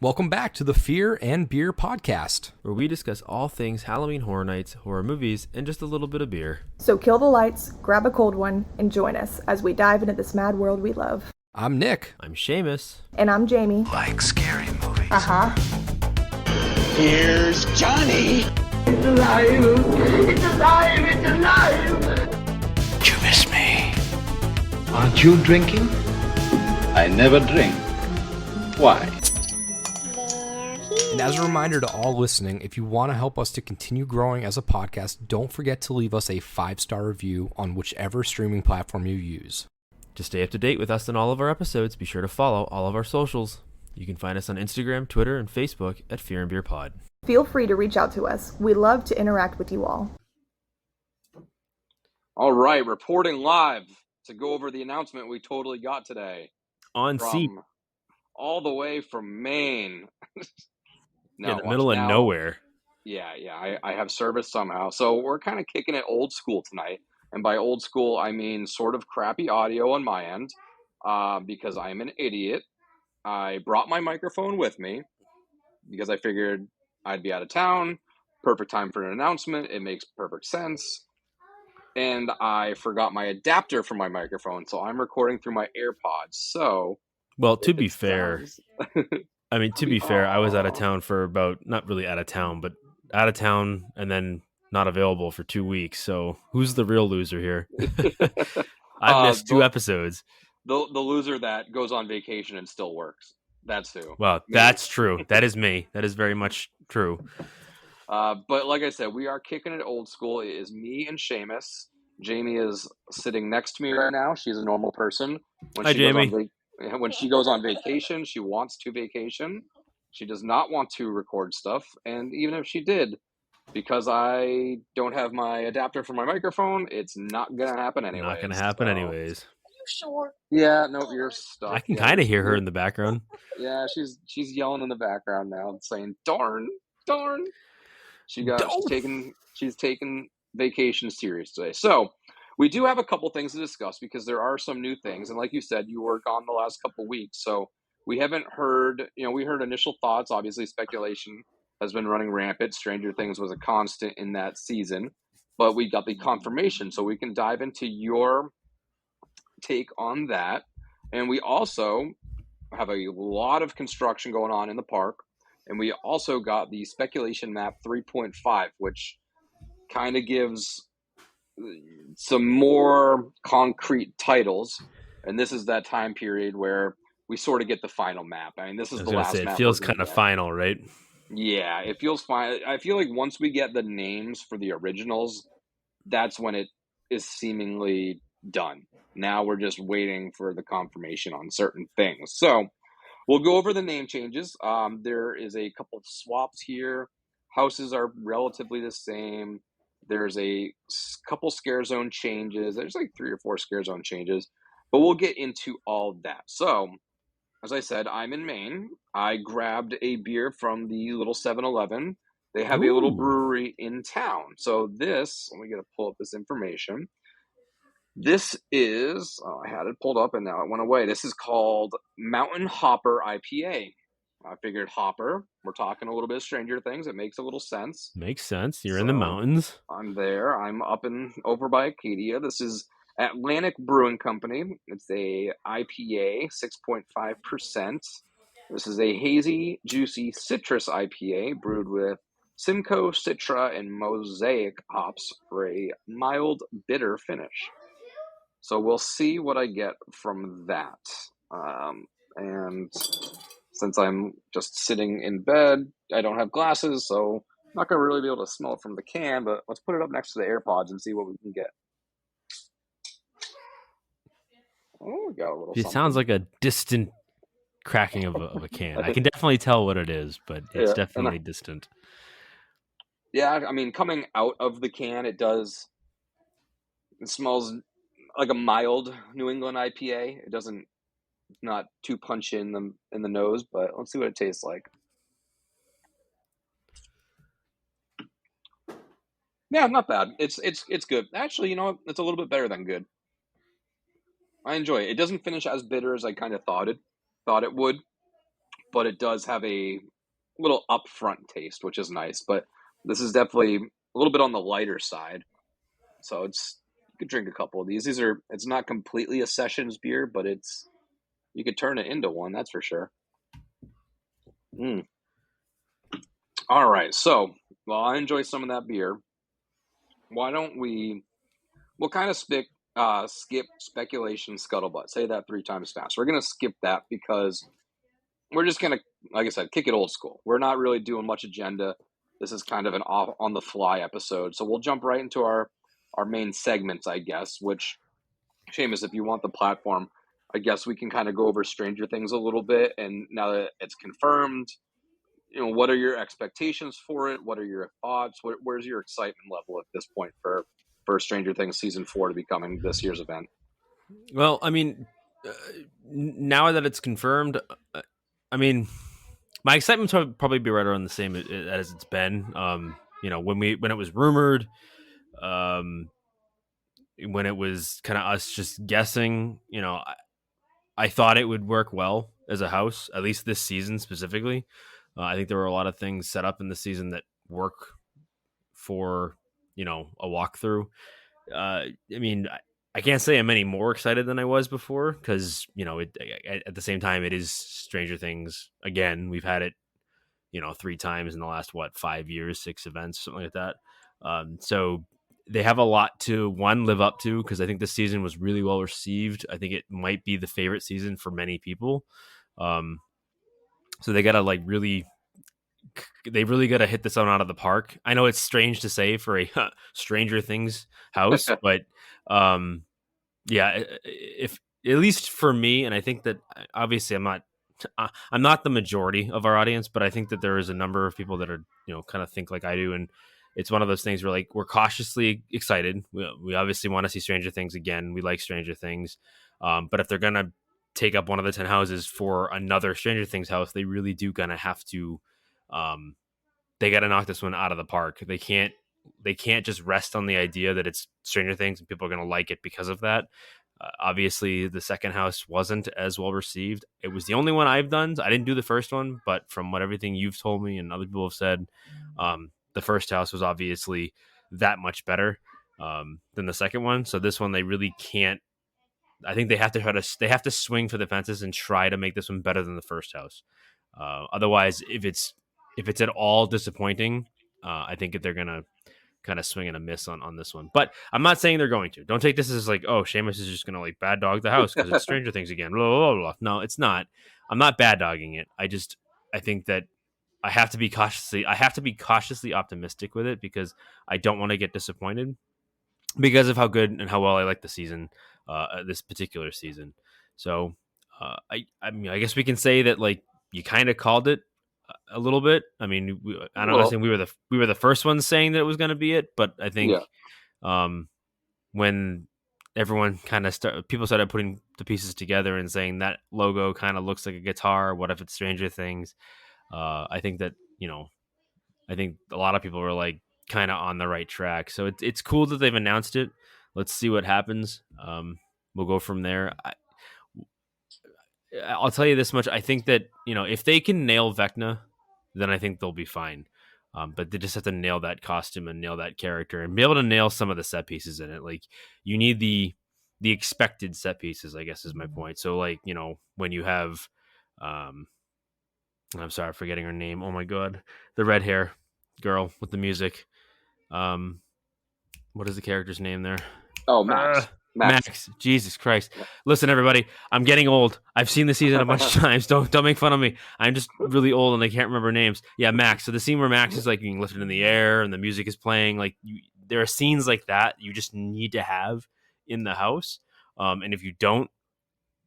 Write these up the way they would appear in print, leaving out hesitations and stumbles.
Welcome back to the Fear and Beer podcast, where we discuss all things Halloween Horror Nights, horror movies, and just a little bit of beer. So kill the lights, grab a cold one, and join us as we dive into this mad world we love. I'm Nick. I'm Shamus. And I'm Jamie. Like scary movies. Uh-huh. Here's Johnny. It's alive! It's alive! It's alive! You miss me. Aren't you drinking? I never drink. Why? And as a reminder to all listening, if you want to help us to continue growing as a podcast, don't forget to leave us a 5-star review on whichever streaming platform you use. To stay up to date with us and all of our episodes, be sure to follow all of our socials. You can find us on Instagram, Twitter, and Facebook at Fear and Beer Pod. Feel free to reach out to us. We love to interact with you all. All right, reporting live to go over the announcement we totally got today. On seat. All the way from Maine. In the middle of nowhere. Yeah, I have service somehow. So we're kind of kicking it old school tonight. And by old school, I mean sort of crappy audio on my end because I'm an idiot. I brought my microphone with me because I figured I'd be out of town. Perfect time for an announcement. It makes perfect sense. And I forgot my adapter for my microphone. So I'm recording through my AirPods. So... Well, to be fair... to be fair, I was out of town for about, not really out of town, but out of town and then not available for 2 weeks. So who's the real loser here? I missed 2 episodes. The loser that goes on vacation and still works. That's who. Well, that's true. That is me. That is very much true. But like I said, we are kicking it old school. It is me and Shamus. Jamie is sitting next to me right now. She's a normal person. Hi, Jamie. When she goes on vacation, she wants to vacation. She does not want to record stuff. And even if she did, because I don't have my adapter for my microphone, it's not going to happen anyways. Not going to happen anyways. Are you sure? Yeah, no, you're stuck. I can kind of hear her in the background. Yeah, she's yelling in the background now, saying, darn. She's taking vacation serious today. So we do have a couple things to discuss because there are some new things. And like you said, you were gone the last couple weeks. So we haven't heard, we heard initial thoughts. Obviously, speculation has been running rampant. Stranger Things was a constant in that season. But we got the confirmation. So we can dive into your take on that. And we also have a lot of construction going on in the park. And we also got the speculation map 3.5, which kind of gives some more concrete titles, and this is that time period where we sort of get the final map. I mean, this is the last map. It feels kind of final, right? Yeah, it feels fine. I feel like once we get the names for the originals, that's when it is seemingly done. Now we're just waiting for the confirmation on certain things. So we'll go over the name changes. There is a couple of swaps here. Houses are relatively the same. There's a couple scare zone changes. There's like 3 or 4 scare zone changes, but we'll get into all that. So, as I said, I'm in Maine. I grabbed a beer from the little 7-Eleven. They have a little brewery in town. So this, let me pull up this information. This is, I had it pulled up and now it went away. This is called Mountain Hopper IPA. I figured Hopper, we're talking a little bit of Stranger Things. It makes a little sense. Makes sense. You're in the mountains. I'm there. I'm over by Acadia. This is Atlantic Brewing Company. It's a IPA, 6.5%. This is a hazy, juicy citrus IPA brewed with Simcoe, Citra, and Mosaic hops for a mild, bitter finish. So we'll see what I get from that. And since I'm just sitting in bed, I don't have glasses, so I'm not going to really be able to smell it from the can, but let's put it up next to the AirPods and see what we can get. Oh, we got a little something. Sounds like a distant cracking of a can. I can definitely tell what it is, but it's definitely distant. Yeah, I mean, coming out of the can, it smells like a mild New England IPA. It's not too punchy in the nose, but let's see what it tastes like. Yeah, not bad. It's good. Actually, it's a little bit better than good. I enjoy it. It doesn't finish as bitter as I kind of thought it would, but it does have a little upfront taste, which is nice. But this is definitely a little bit on the lighter side. So you could drink a couple of these. It's not completely a sessions beer, but you could turn it into one, that's for sure. All right, so while I enjoy some of that beer, why don't we'll kind of skip speculation scuttlebutt. Say that 3 times fast. We're gonna skip that because we're just gonna, like I said, kick it old school. We're not really doing much agenda. This is kind of an off on the fly episode, so we'll jump right into our main segments, I guess. Which, Seamus, if you want the platform, I guess we can kind of go over Stranger Things a little bit. And now that it's confirmed, what are your expectations for it? What are your thoughts? Where's your excitement level at this point for Stranger Things season 4 to be coming this year's event? Well, I mean, now that it's confirmed, I mean, my excitement would probably be right around the same as it's been. When it was rumored, when it was kind of us just guessing, I thought it would work well as a house, at least this season specifically. I think there were a lot of things set up in the season that work for, a walkthrough. I mean, I can't say I'm any more excited than I was before because, at the same time, it is Stranger Things. Again, we've had it, 3 times in the last, 5 years, 6 events, something like that. So they have a lot to, live up to, because I think this season was really well received. I think it might be the favorite season for many people. So they got to they really got to hit this one out of the park. I know it's strange to say for a Stranger Things house, but yeah, if at least for me, and I think that obviously I'm not the majority of our audience, but I think that there is a number of people that are, kind of think like I do. And it's one of those things where we're cautiously excited. We obviously want to see Stranger Things again. We like Stranger Things. But if they're going to take up one of the 10 houses for another Stranger Things house, they really do going to have to, they got to knock this one out of the park. They can't just rest on the idea that it's Stranger Things and people are going to like it because of that. Obviously, the second house wasn't as well received. It was the only one I've done. I didn't do the first one, but from everything you've told me and other people have said, the first house was obviously that much better than the second one. So this one, they really can't. I think they have to swing for the fences and try to make this one better than the first house. Otherwise, if it's at all disappointing, I think they're gonna kind of swing and a miss on this one. But I'm not saying they're going to. Don't take this as oh, Seamus is just gonna bad dog the house because it's Stranger Things again. Blah, blah, blah. No, it's not. I'm not bad dogging it. I think that I have to be cautiously optimistic with it because I don't want to get disappointed because of how good and how well I like the season, this particular season. So I mean, I guess we can say that you kind of called it a little bit. I mean, I don't know. Saying we were the first ones saying that it was going to be it, but I think when everyone kind of people started putting the pieces together and saying that logo kind of looks like a guitar. What if it's Stranger Things? I think that I think a lot of people were kind of on the right track. So it's cool that they've announced it. Let's see what happens. We'll go from there. I'll tell you this much. I think that, if they can nail Vecna, then I think they'll be fine. But they just have to nail that costume and nail that character and be able to nail some of the set pieces in it. You need the expected set pieces, I guess is my point. So when you have, I'm sorry, I'm forgetting her name. Oh my God. The red hair girl with the music. What is the character's name there? Oh, Max. Max. Jesus Christ. Listen, everybody, I'm getting old. I've seen the season a bunch of times. Don't make fun of me. I'm just really old and I can't remember names. Yeah, Max. So the scene where Max is being lifted in the air and the music is playing, there are scenes like that you just need to have in the house. And if you don't,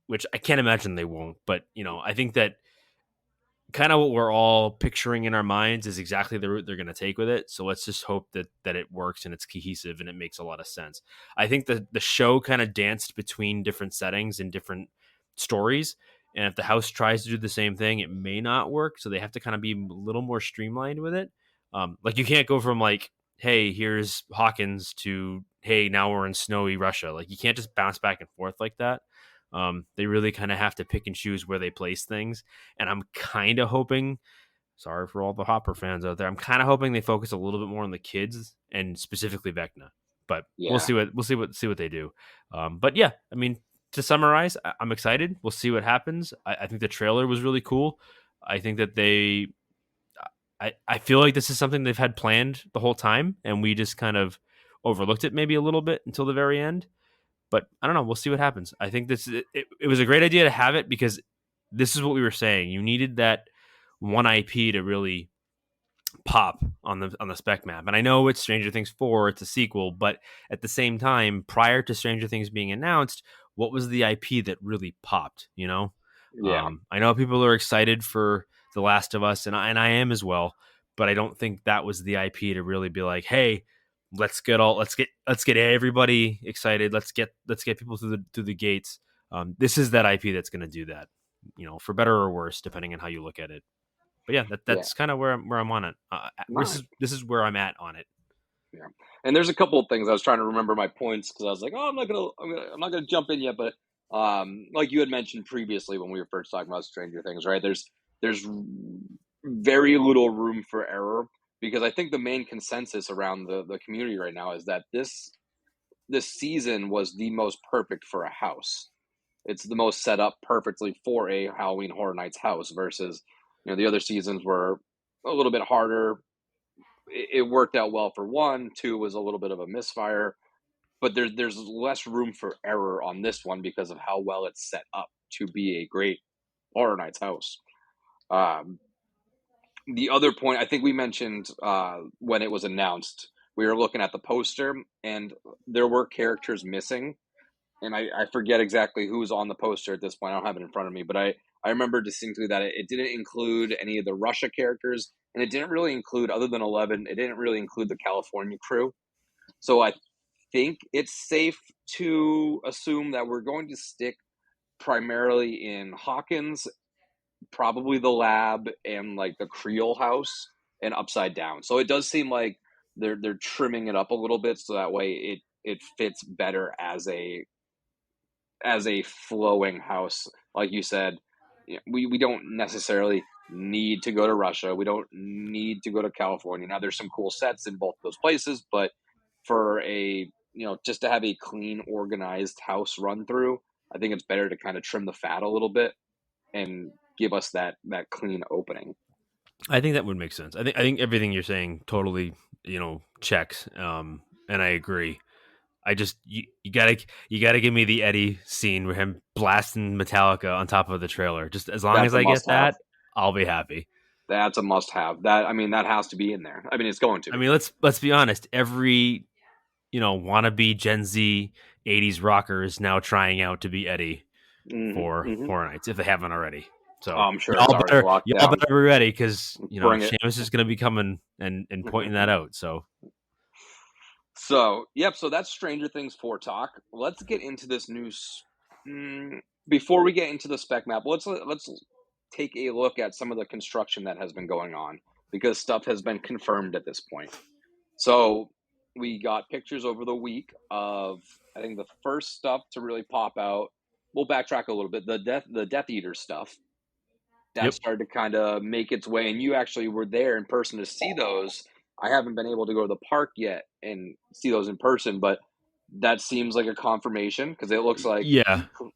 which I can't imagine they won't, but I think that kind of what we're all picturing in our minds is exactly the route they're going to take with it. So let's just hope that it works and it's cohesive and it makes a lot of sense. I think the show kind of danced between different settings and different stories. And if the house tries to do the same thing, it may not work. So they have to kind of be a little more streamlined with it. You can't go from hey, here's Hawkins to, hey, now we're in snowy Russia. You can't just bounce back and forth like that. They really kind of have to pick and choose where they place things. And I'm kind of hoping, sorry for all the Hopper fans out there, I'm kind of hoping they focus a little bit more on the kids and specifically Vecna. But we'll see what they do. But yeah, I mean, to summarize, I'm excited. We'll see what happens. I think the trailer was really cool. I think that I feel like this is something they've had planned the whole time, and we just kind of overlooked it maybe a little bit until the very end. But I don't know. We'll see what happens. I think it was a great idea to have it because this is what we were saying. You needed that one IP to really pop on the spec map. And I know it's Stranger Things 4, it's a sequel, but at the same time, prior to Stranger Things being announced, what was the IP that really popped, you know? Yeah. I know people are excited for The Last of Us, and I am as well, but I don't think that was the IP to really be like, hey, let's get everybody excited. Let's get people through the gates. This is that IP that's going to do that, you know, for better or worse, depending on how you look at it. But yeah, that's kind of where I'm on it. This is where I'm at on it. Yeah, and there's a couple of things I was trying to remember my points because I was like, oh, I'm not gonna jump in yet, but like you had mentioned previously when we were first talking about Stranger Things, right? There's very little room for error because I think the main consensus around the community right now is that this season was the most perfect for a house. It's the most set up perfectly for a Halloween Horror Nights house versus, you know, the other seasons were a little bit harder. It worked out well for 1, 2 was a little bit of a misfire, but there's less room for error on this one because of how well it's set up to be a great Horror Nights house. The other point I think we mentioned when it was announced, we were looking at the poster and there were characters missing. And I forget exactly who's on the poster at this point. I don't have it in front of me, but I remember distinctly that it didn't include any of the Russia characters, and it didn't really include, other than 11, it didn't really include the California crew. So I think it's safe to assume that we're going to stick primarily in Hawkins, probably the lab, and like the Creole house and Upside Down. So it does seem like they're trimming it up a little bit so that way it fits better as a flowing house. Like you said, we don't necessarily need to go to Russia. We don't need to go to California. Now there's some cool sets in both those places, but for just to have a clean, organized house run through, I think it's better to kind of trim the fat a little bit and give us that clean opening. I think that would make sense. I think everything you're saying totally, checks. And I agree. I just you gotta give me the Eddie scene where him blasting Metallica on top of the trailer. Just as long as I get that, I'll be happy. That's a must-have. That has to be in there. I mean, it's going to. I mean, let's be honest. Every wannabe Gen Z '80s rocker is now trying out to be Eddie for Horror Nights if they haven't already. So I'm sure y'all better be ready because Shamus is going to be coming and pointing that out. So, yep. So that's Stranger Things 4 talk. Let's get into this news. Before we get into the spec map, let's take a look at some of the construction that has been going on because stuff has been confirmed at this point. So we got pictures over the week of, I think, the first stuff to really pop out. We'll backtrack a little bit. The Death Eater stuff that started to kind of make its way, and you actually were there in person to see those. I haven't been able to go to the park yet and see those in person, but that seems like a confirmation because it looks like,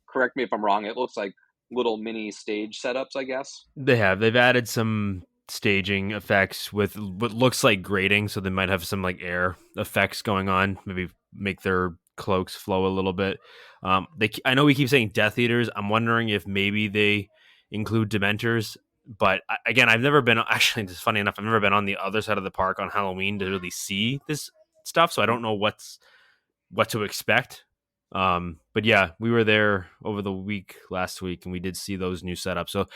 correct me if I'm wrong, it looks like little mini stage setups, I guess. They've added some staging effects with what looks like grating, so they might have some like air effects going on, maybe make their cloaks flow a little bit. I know we keep saying Death Eaters. I'm wondering if maybe they include Dementors. But again, I've never been, actually, it's funny enough, I've never been on the other side of the park on Halloween to really see this stuff. So I don't know what to expect. But yeah, we were there over the last week, and we did see those new setups. So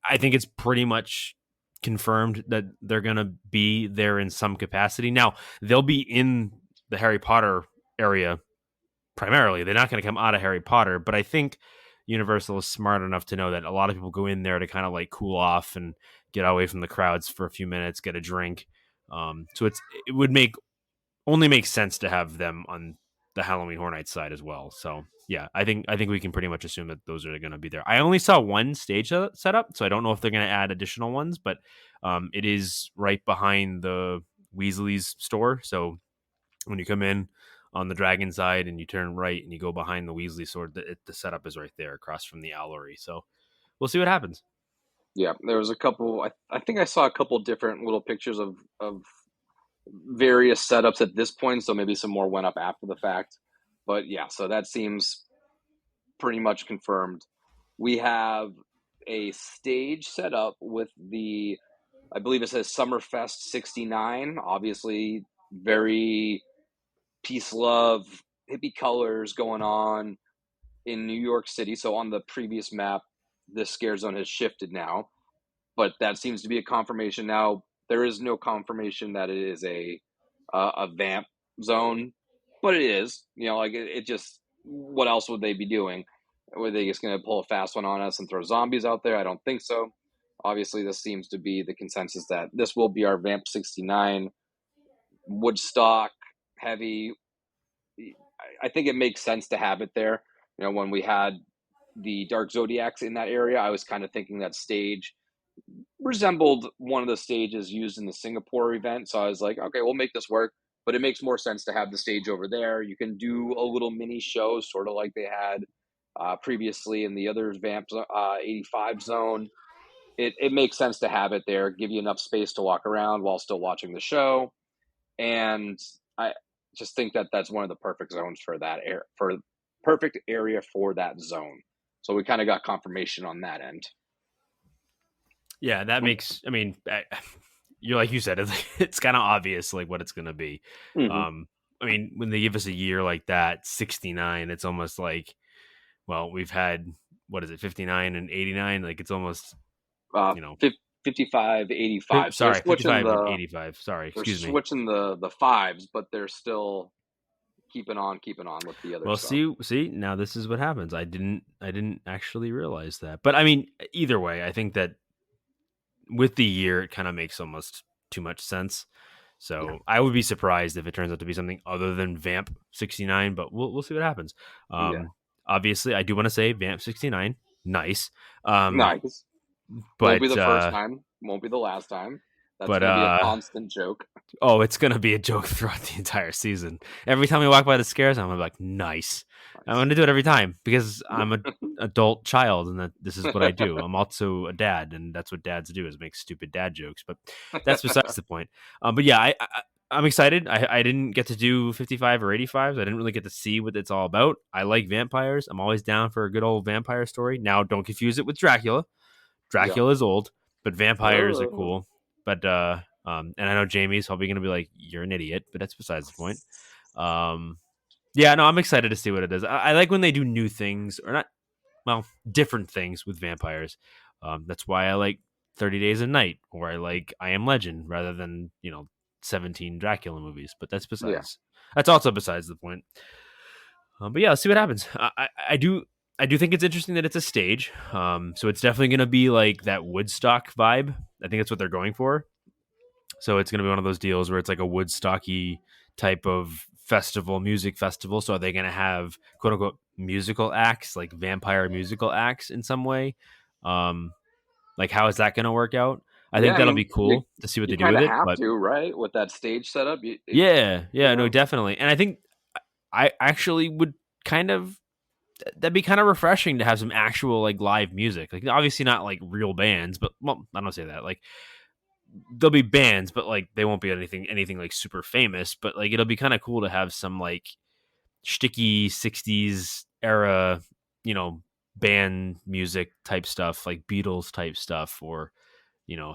I think it's pretty much confirmed that they're going to be there in some capacity. Now, they'll be in the Harry Potter area primarily. They're not going to come out of Harry Potter, but I think Universal is smart enough to know that a lot of people go in there to kind of like cool off and get away from the crowds for a few minutes, get a drink. So it would only make sense to have them on the Halloween Horror Nights side as well. So yeah, I think we can pretty much assume that those are going to be there. I only saw one stage set up, so I don't know if they're going to add additional ones, but it is right behind the Weasley's store. So when you come in on the dragon side and you turn right and you go behind the Weasley sword, the setup is right there across from the Owlery. So we'll see what happens. Yeah, there was a couple. I think I saw a couple different little pictures of various setups at this point, so maybe some more went up after the fact. But yeah, so that seems pretty much confirmed. We have a stage set up with the, I believe it says Summerfest 69. Obviously, very peace, love, hippie colors going on in New York City. So on the previous map, this scare zone has shifted now, but that seems to be a confirmation now. There is no confirmation that it is a vamp zone, but it is. You know, like it just, what else would they be doing? Were they just going to pull a fast one on us and throw zombies out there? I don't think so. Obviously, this seems to be the consensus that this will be our Vamp 69 Woodstock heavy. I think it makes sense to have it there. You know, when we had the Dark Zodiacs in that area, I was kind of thinking that stage resembled one of the stages used in the Singapore event. So I was like, okay, we'll make this work. But it makes more sense to have the stage over there. You can do a little mini show, sort of like they had previously in the other Vamp 85 zone. It makes sense to have it there, give you enough space to walk around while still watching the show. And I just think that that's one of the perfect zones for that perfect area for that zone. So we kind of got confirmation on that end. Yeah, that makes. I mean, you're like you said, it's kind of obvious like what it's going to be. Mm-hmm. I mean, when they give us a year like that, 69, it's almost like, well, we've had, what is it, 59 and 89? Like it's almost, 55, 85. Sorry, so 55 and 85. Sorry, excuse me. They're switching the fives, but they're still keeping on with the other stuff. Well, see, now this is what happens. I didn't actually realize that. But I mean, either way, I think that with the year, it kind of makes almost too much sense. So yeah. I would be surprised if it turns out to be something other than Vamp 69, but we'll see what happens. Obviously, I do want to say Vamp 69, nice. Nice. But won't be the first time, won't be the last time. That's going to be a constant joke. Oh, it's going to be a joke throughout the entire season. Every time we walk by the scares, I'm like, nice. I'm going to do it every time because I'm an adult child and this is what I do. I'm also a dad, and that's what dads do, is make stupid dad jokes. But that's besides the point. But yeah, I'm excited. I didn't get to do 55 or 85s. I didn't really get to see what it's all about. I like vampires. I'm always down for a good old vampire story. Now, don't confuse it with Dracula. Dracula is old, but vampires are cool. But and I know Jamie's probably going to be like, "You're an idiot," but that's besides the point. Yeah, no, I'm excited to see what it is. I like when they do new things, or not, well, different things with vampires. That's why I like 30 Days a Night, or I like I Am Legend, rather than 17 Dracula movies. But that's that's also besides the point. But yeah, let's see what happens. I do think it's interesting that it's a stage. So it's definitely going to be like that Woodstock vibe. I think that's what they're going for. So it's going to be one of those deals where it's like a Woodstocky type of music festival. So are they going to have quote unquote musical acts, like vampire musical acts in some way? Like how is that going to work out? I think that'll be cool to see what they do with it. Have to, right? With that stage setup. No, definitely. And I think I actually would that'd be kind of refreshing to have some actual like live music. Like obviously not like real bands, but well, I don't say that. Like there'll be bands, but like they won't be anything like super famous. But like it'll be kind of cool to have some like shticky 60s era, band music type stuff, like Beatles type stuff, or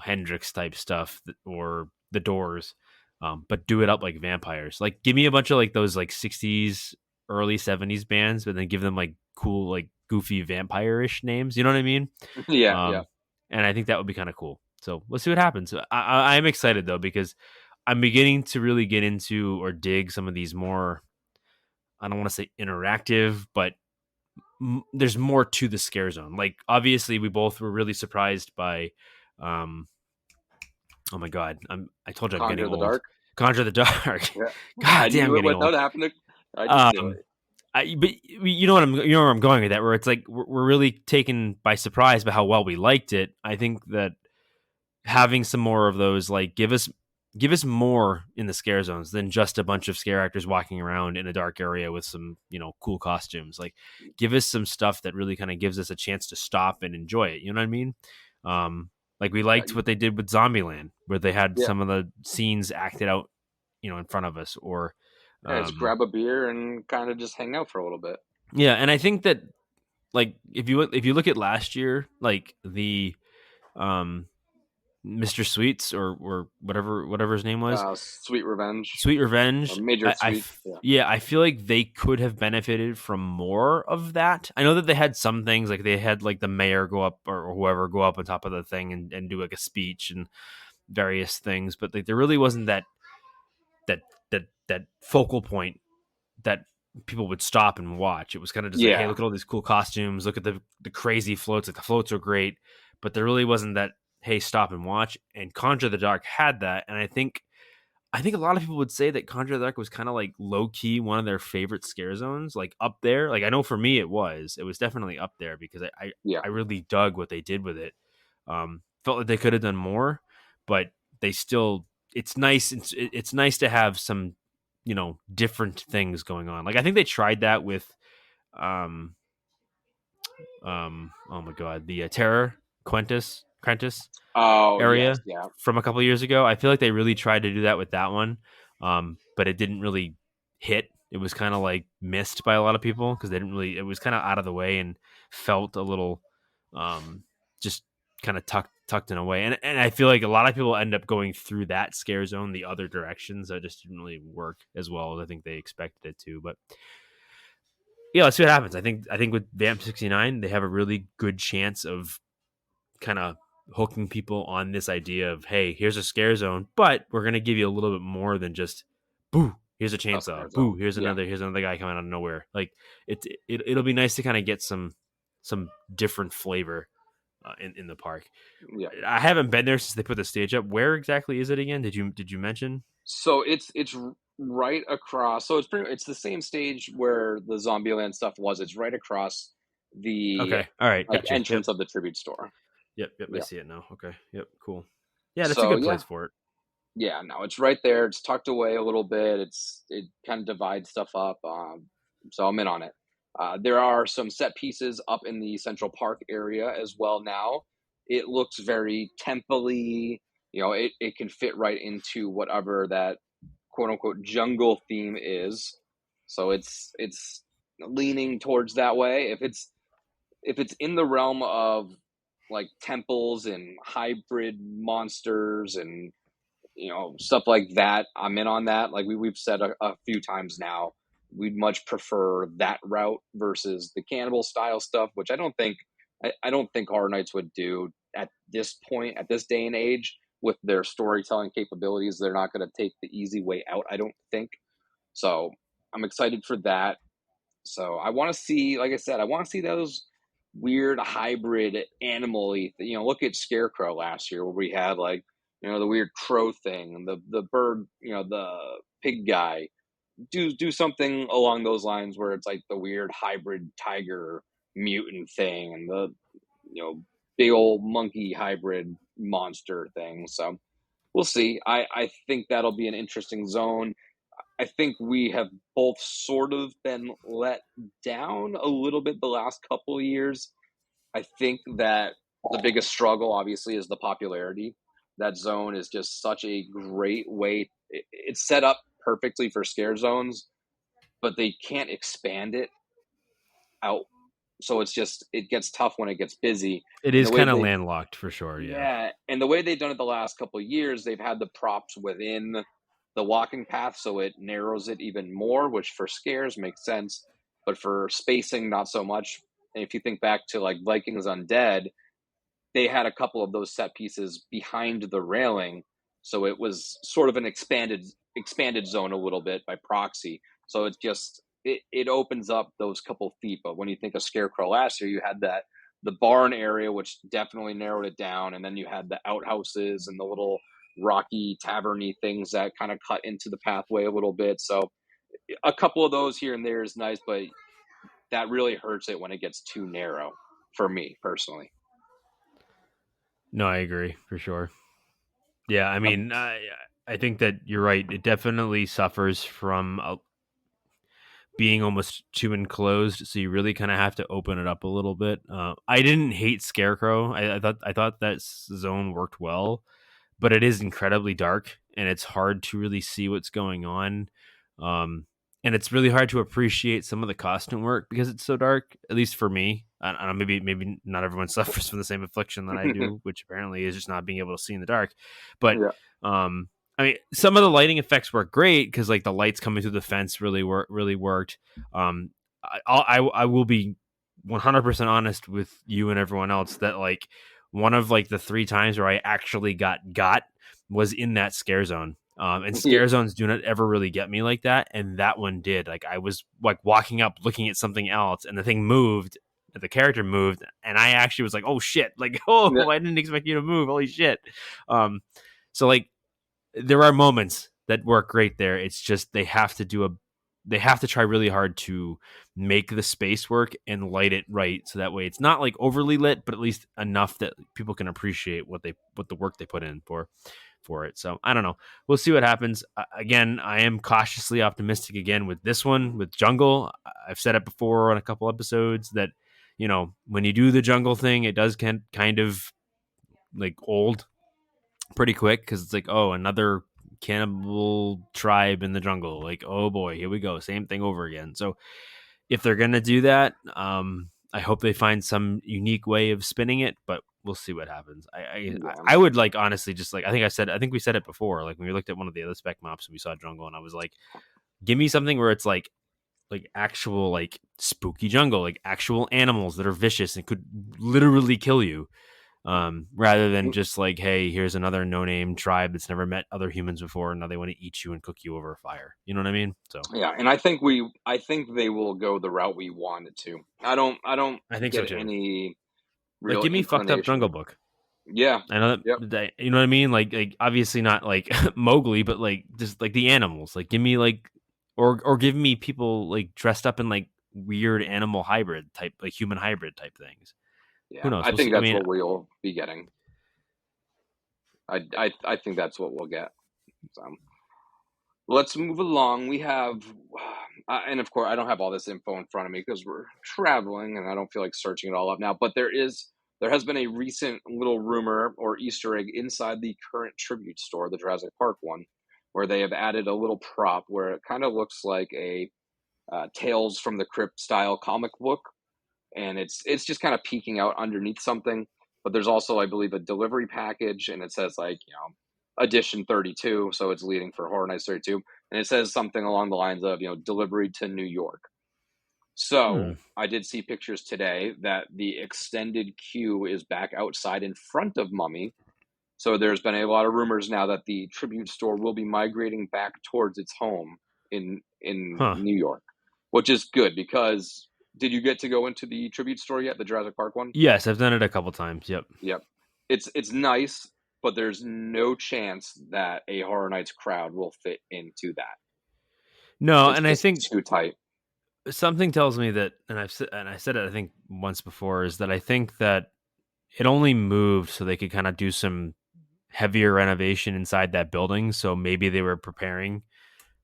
Hendrix type stuff, or The Doors. But do it up like vampires. Like give me a bunch of like those like 60s early 70s bands, but then give them like cool, like goofy vampire-ish names. You know what I mean? Yeah. And I think that would be kind of cool. So let's see what happens. I'm excited though, because I'm beginning to really get into or dig some of these more, I don't want to say interactive, but there's more to the scare zone. Like obviously we both were really surprised by, oh my God. I told you I'm getting old. Dark. Conjure the Dark. Yeah. God damn, what happened I just knew it. But you know where I'm going with that, where it's like we're really taken by surprise by how well we liked it. I think that having some more of those, like give us more in the scare zones than just a bunch of scare actors walking around in a dark area with some, cool costumes. Like give us some stuff that really kind of gives us a chance to stop and enjoy it. You know what I mean? Like we liked what they did with Zombieland, where they had some of the scenes acted out, in front of us, or just grab a beer and kind of just hang out for a little bit. Yeah, and I think that, like, if you look at last year, like the Mr. Sweets or whatever his name was, Sweet Revenge, or Major Sweet. I feel like they could have benefited from more of that. I know that they had some things, like they had like the mayor go up or whoever go up on top of the thing and do like a speech and various things, but like there really wasn't that focal point that people would stop and watch. It was kind of just like, hey, look at all these cool costumes, look at the crazy floats. Like the floats are great, but there really wasn't that, hey, stop and watch. And Conjure the Dark had that, and I think a lot of people would say that Conjure the Dark was kind of like low key one of their favorite scare zones, like up there. Like I know for me it was definitely up there, because I really dug what they did with it. Felt like they could have done more, but they still, it's nice. It's nice to have some, different things going on. Like I think they tried that with oh my god, the Terror Quentis area from a couple of years ago. I feel like they really tried to do that with that one, but it didn't really hit. It was kind of like missed by a lot of people because it was kind of out of the way and felt a little just kind of tucked in a way. And I feel like a lot of people end up going through that scare zone the other directions. That just didn't really work as well as I think they expected it to. But yeah, let's see what happens. I think with Vamp 69, they have a really good chance of kind of hooking people on this idea of, hey, here's a scare zone, but we're going to give you a little bit more than just, boo, here's a chainsaw, boo, here's another guy coming out of nowhere. Like it'll be nice to kind of get some different flavor in the park. Yeah, I haven't been there since they put the stage up. Where exactly is it again? Did you mention? So it's right across. So it's the same stage where the Zombieland stuff was. It's right across the all right, entrance of the tribute store. Yep, I see it now. Okay, yep, cool. Yeah, that's a good place for it. Yeah, no, it's right there. It's tucked away a little bit. It kind of divides stuff up. So I'm in on it. There are some set pieces up in the Central Park area as well now. It looks very temple-y. It can fit right into whatever that quote-unquote jungle theme is. So it's leaning towards that way. If it's in the realm of like temples and hybrid monsters and stuff like that, I'm in on that. Like we've said a few times now, we'd much prefer that route versus the cannibal style stuff, which I don't think Horror Nights would do at this point, at this day and age, with their storytelling capabilities. They're not going to take the easy way out, I don't think. So I'm excited for that. So I want to see, like I said, those weird hybrid animal-y, look at Scarecrow last year where we had like, the weird crow thing and the bird, the pig guy. Do something along those lines where it's like the weird hybrid tiger mutant thing and the, big old monkey hybrid monster thing. So we'll see. I think that'll be an interesting zone. I think we have both sort of been let down a little bit the last couple of years. I think that the biggest struggle, obviously, is the popularity. That zone is just such a great way. It's set up perfectly for scare zones, but they can't expand it out. So it gets tough when it gets busy. It is kind of landlocked for sure. Yeah. And the way they've done it the last couple of years, they've had the props within the walking path, so it narrows it even more, which for scares makes sense, but for spacing, not so much. And if you think back to like Vikings Undead, they had a couple of those set pieces behind the railing, so it was sort of an expanded zone a little bit by proxy. So it opens up those couple feet. But when you think of Scarecrow last year, you had the barn area, which definitely narrowed it down, and then you had the outhouses and the little rocky taverny things that kind of cut into the pathway a little bit. So a couple of those here and there is nice, but that really hurts it when it gets too narrow for me personally. No, I agree for sure. Yeah, I mean, I think that you're right. It definitely suffers from being almost too enclosed, so you really kind of have to open it up a little bit. I didn't hate Scarecrow. I thought that zone worked well, but it is incredibly dark and it's hard to really see what's going on. And it's really hard to appreciate some of the costume work because it's so dark. At least for me, I don't know. Maybe not everyone suffers from the same affliction that I do, which apparently is just not being able to see in the dark. But I mean, some of the lighting effects work great because like the lights coming through the fence really worked. I will be 100% honest with you and everyone else that like one of like the 3 times where I actually got was in that scare zone. And scare zones do not ever really get me like that, and that one did. Like I was like walking up, looking at something else, and the thing moved. The character moved, and I actually was like, "Oh shit!" Like, "Oh, I didn't expect you to move. Holy shit!" So like, there are moments that work great there. It's just they have to try really hard to make the space work and light it right, so that way it's not like overly lit, but at least enough that people can appreciate what the work they put in for it. So I don't know. We'll see what happens. Again, I am cautiously optimistic again with this one, with Jungle. I've said it before on a couple episodes that, when you do the jungle thing, it does kind of like old pretty quick because it's like, oh, another cannibal tribe in the jungle. Like, oh boy, here we go. Same thing over again. So if they're going to do that, I hope they find some unique way of spinning it, but we'll see what happens. I would like honestly just like I think we said it before. Like when we looked at one of the other spec maps and we saw jungle, and I was like, give me something where it's like actual like spooky jungle, like actual animals that are vicious and could literally kill you. Rather than just like, hey, here's another no-name tribe that's never met other humans before, and now they want to eat you and cook you over a fire. You know what I mean? So yeah, and I think they will go the route we wanted to. I think so get too. any real like, give me fucked up Jungle Book. Yeah, I know that, you know what I mean? Like obviously not like Mowgli, but like just like the animals. Like give me like, or give me people like dressed up in like weird animal hybrid type, like human hybrid type things. Yeah, who knows? I think that's what we'll be getting. I think that's what we'll get. So let's move along. We have, and of course, I don't have all this info in front of me because we're traveling, and I don't feel like searching it all up now. But there has been a recent little rumor or Easter egg inside the current tribute store, the Jurassic Park one, where they have added a little prop where it kind of looks like a Tales from the Crypt style comic book, and it's just kind of peeking out underneath something. But there's also, I believe, a delivery package, and it says like, edition 32, so it's leading for Horror Nights 32, and it says something along the lines of, delivery to New York. So I did see pictures today that the extended queue is back outside in front of Mummy. So there's been a lot of rumors now that the tribute store will be migrating back towards its home in New York, which is good because did you get to go into the tribute store yet, the Jurassic Park one? Yes, I've done it a couple times. Yep. It's nice, but there's no chance that a Horror Nights crowd will fit into that. No, and I think too tight. Something tells me that, and I said it I think once before, is that I think that it only moved so they could kind of do some heavier renovation inside that building. So maybe they were preparing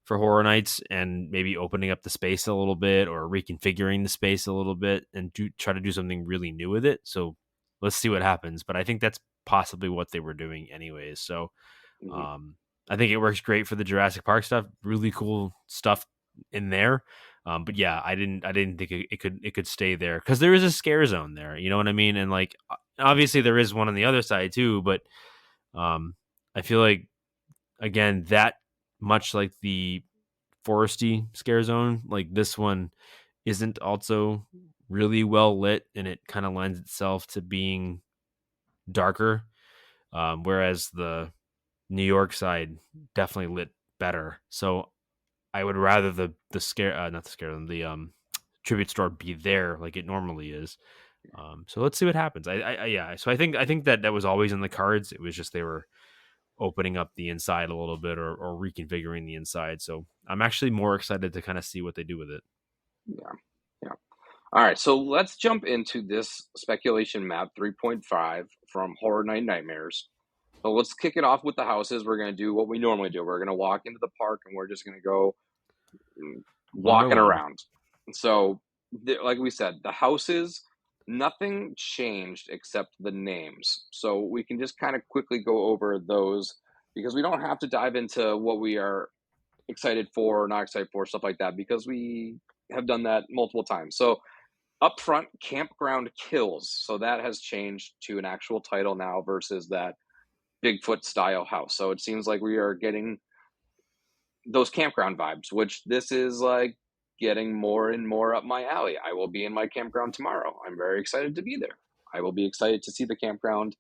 for Horror Nights and maybe opening up the space a little bit or reconfiguring the space a little bit and try to do something really new with it. So let's see what happens. But I think that's possibly what they were doing anyways. So I think it works great for the Jurassic Park stuff. Really cool stuff in there. But yeah, I didn't think it could stay there because there is a scare zone there. You know what I mean? And like, obviously there is one on the other side too. But I feel like, again, that much like the foresty scare zone, like this one isn't also really well lit, and it kind of lends itself to being darker. Whereas the New York side definitely lit better. So I would rather the tribute store be there like it normally is. So let's see what happens. So I think that was always in the cards. It was just they were opening up the inside a little bit or reconfiguring the inside. So I'm actually more excited to kind of see what they do with it. Yeah. Yeah. All right. So let's jump into this speculation map 3.5 from Horror Night Nightmares. So let's kick it off with the houses. We're going to do what we normally do. We're going to walk into the park and we're just going to go One by walking one. around. So, like we said, the houses, nothing changed except the names. So we can just kind of quickly go over those because we don't have to dive into what we are excited for or not excited for, stuff like that, because we have done that multiple times. So up front, Campground Kills. So that has changed to an actual title now versus that Bigfoot style house. So it seems like we are getting those campground vibes, which this is like getting more and more up my alley. I will be in my campground tomorrow. I'm very excited to be there. I will be excited to see the campground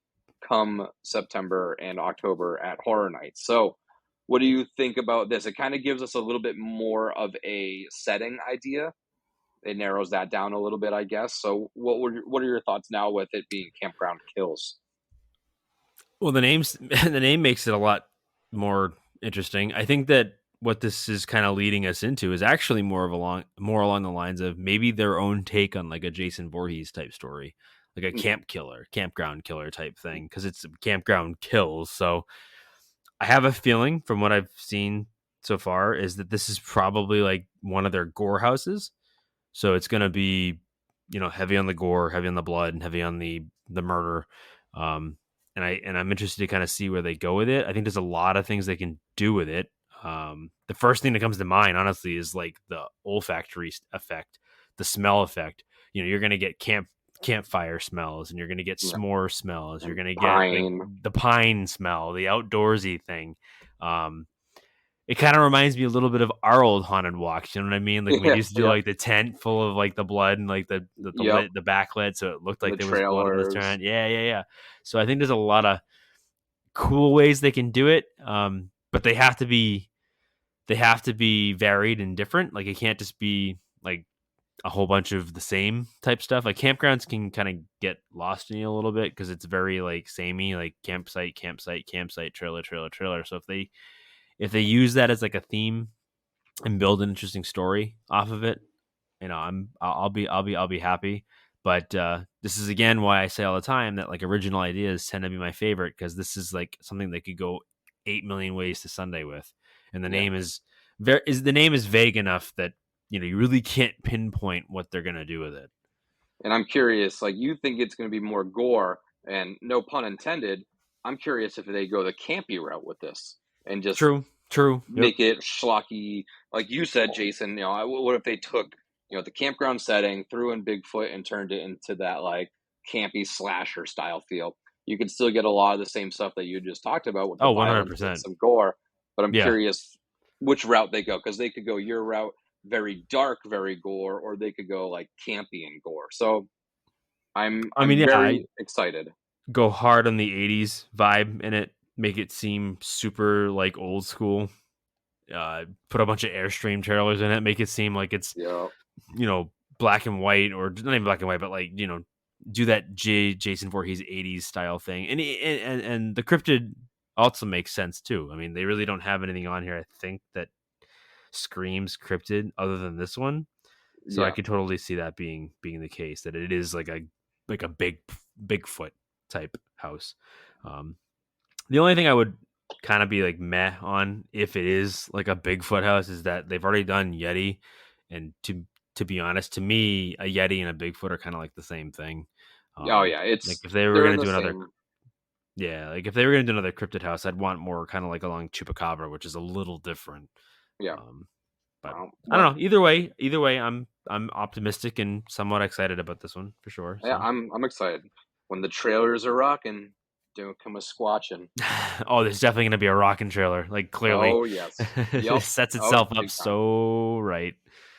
come September and October at Horror Nights. So what do you think about this? It kind of gives us a little bit more of a setting idea. It narrows that down a little bit, I guess. So what are your thoughts now with it being Campground Kills? Well, the name makes it a lot more interesting. I think that what this is kind of leading us into is actually more along the lines of maybe their own take on like a Jason Voorhees type story, like a campground killer type thing, because it's campground kills. So I have a feeling from what I've seen so far is that this is probably like one of their gore houses. So it's going to be, heavy on the gore, heavy on the blood, and heavy on the murder. And I'm interested to kind of see where they go with it. I think there's a lot of things they can do with it. The first thing that comes to mind, honestly, is like the olfactory effect, the smell effect. You're going to get campfire smells, and you're going to get s'more smells. You're going to get like, the pine smell, the outdoorsy thing. It kind of reminds me a little bit of our old haunted walks. You know what I mean? Like we used to do like the tent full of like the blood and like the backlit, so it looked like there was blood on this tent. Yeah. So I think there's a lot of cool ways they can do it, but they have to be varied and different. Like it can't just be like a whole bunch of the same type stuff. Like campgrounds can kind of get lost in you a little bit because it's very like samey, like campsite, trailer. So if they use that as like a theme and build an interesting story off of it, I'll be happy. But this is again why I say all the time that like original ideas tend to be my favorite, because this is like something they could go 8 million ways to Sunday with, and the name is vague enough that you really can't pinpoint what they're gonna do with it. And I'm curious, like you think it's going to be more gore, and no pun intended. I'm curious if they go the campy route with this and just true make it schlocky, like you said, Jason. What if they took the campground setting, threw in Bigfoot, and turned it into that like campy slasher style feel? You could still get a lot of the same stuff that you just talked about with the 100% and some gore. But I'm curious which route they go, because they could go your route, very dark, very gore, or they could go like campy and gore. So I'm very excited. Go hard on the 80s vibe in it, make it seem super like old school. Put a bunch of Airstream trailers in it, make it seem like it's black and white, or not even black and white, but like do that Jason Voorhees 80s style thing. And the cryptid also makes sense too. I mean, they really don't have anything on here, I think, that screams cryptid other than this one. So I could totally see that being the case, that it is like a big Bigfoot type house. The only thing I would kind of be like meh on, if it is like a Bigfoot house, is that they've already done Yeti, and to be honest, to me, a Yeti and a Bigfoot are kind of like the same thing. It's like if they were going to do another like if they were going to do another cryptid house, I'd want more kind of like along Chupacabra, which is a little different. But I don't know. Either way, I'm optimistic and somewhat excited about this one for sure. Yeah, I'm excited. When the trailers are rocking, don't come a squatching. Oh, there's definitely going to be a rocking trailer. Like clearly. Oh yes, it sets itself up so right.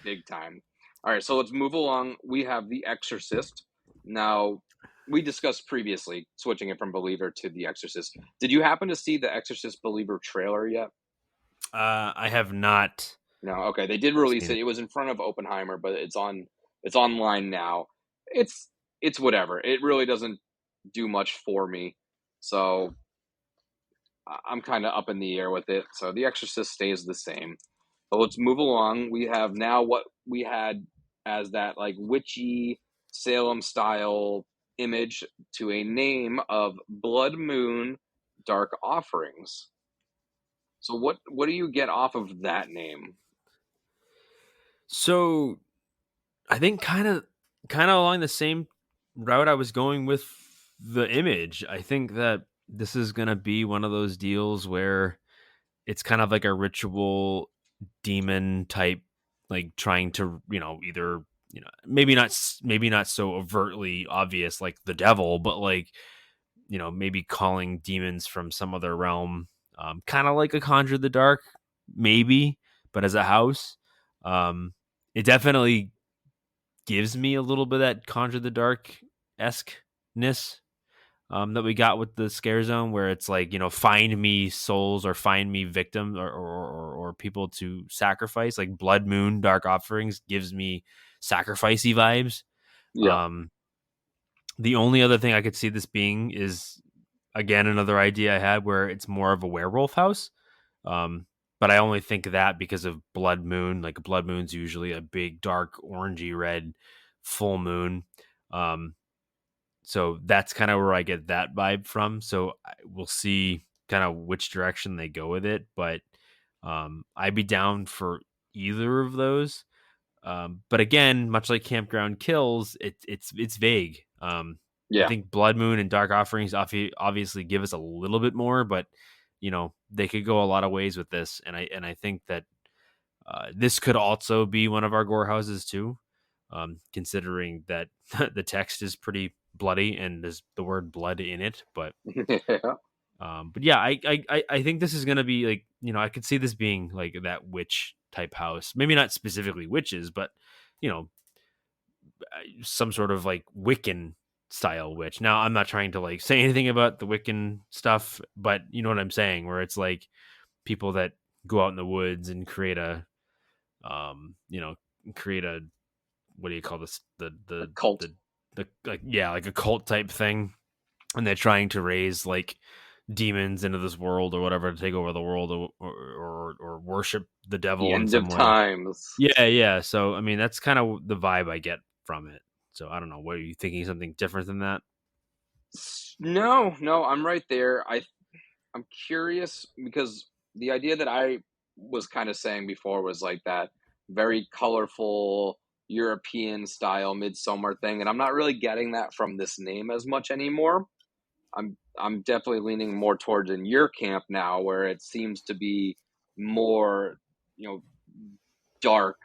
Big time. All right, so let's move along. We have The Exorcist. Now, we discussed previously switching it from Believer to The Exorcist. Did you happen to see The Exorcist Believer trailer yet? I have not. No, okay. They did release it. It was in front of Oppenheimer, but it's online now. It's whatever. It really doesn't do much for me. So I'm kind of up in the air with it. So The Exorcist stays the same. But let's move along. We have now what we had as that like witchy Salem style image to a name of Blood Moon Dark Offerings. So what do you get off of that name? So I think kind of along the same route I was going with the image. I think that this is going to be one of those deals where it's kind of like a ritual demon type, like trying to, either, maybe not so overtly obvious like the devil, but like, maybe calling demons from some other realm, kind of like a Conjure the Dark, maybe, but as a house. It definitely gives me a little bit of that Conjure the Dark esque-ness that we got with the Scare Zone, where it's like, find me souls or find me victims or people to sacrifice. Like Blood Moon Dark Offerings gives me sacrificey vibes. Yeah. The only other thing I could see this being is, again, another idea I had where it's more of a werewolf house. But I only think that because of Blood Moon. Like Blood Moon's usually a big, dark, orangey red full moon. So that's kind of where I get that vibe from. So we'll see kind of which direction they go with it. But I'd be down for either of those. But again, much like Campground Kills, it's vague. I think Blood Moon and Dark Offerings obviously give us a little bit more, but they could go a lot of ways with this, and I think that this could also be one of our gore houses too, considering that the text is pretty bloody and there's the word blood in it. But yeah, I think this is gonna be like, I could see this being like that witch type house, maybe not specifically witches, but some sort of like Wiccan style witch. Now, I'm not trying to like say anything about the Wiccan stuff, but you know what I'm saying, where it's like people that go out in the woods and create a create a, what do you call this, A cult. the like, yeah, like a cult type thing, and they're trying to raise like demons into this world or whatever to take over the world, or worship the devil The in end some of way. times. Yeah. So I mean, that's kind of the vibe I get from it. So I don't know. What are you thinking? Something different than that? No, I'm right there. I'm curious because the idea that I was kind of saying before was like that very colorful European style midsummer thing, and I'm not really getting that from this name as much anymore. I'm definitely leaning more towards in your camp now, where it seems to be more, dark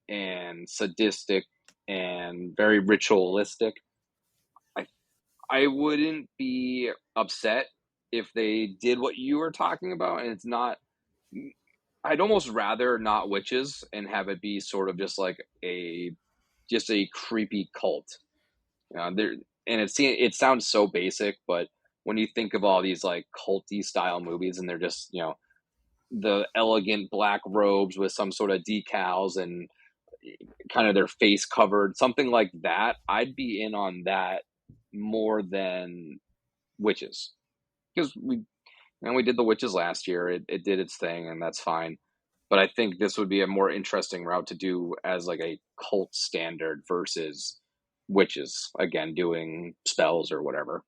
and sadistic and very ritualistic. I wouldn't be upset if they did what you were talking about, and it's not. I'd almost rather not witches and have it be sort of just like a creepy cult. There, and it sounds so basic, but when you think of all these like culty style movies, and they're just the elegant black robes with some sort of decals and kind of their face covered, something like that, I'd be in on that more than witches, because we did the witches last year. It did its thing, and that's fine. But I think this would be a more interesting route to do as like a cult standard versus witches, again, doing spells or whatever.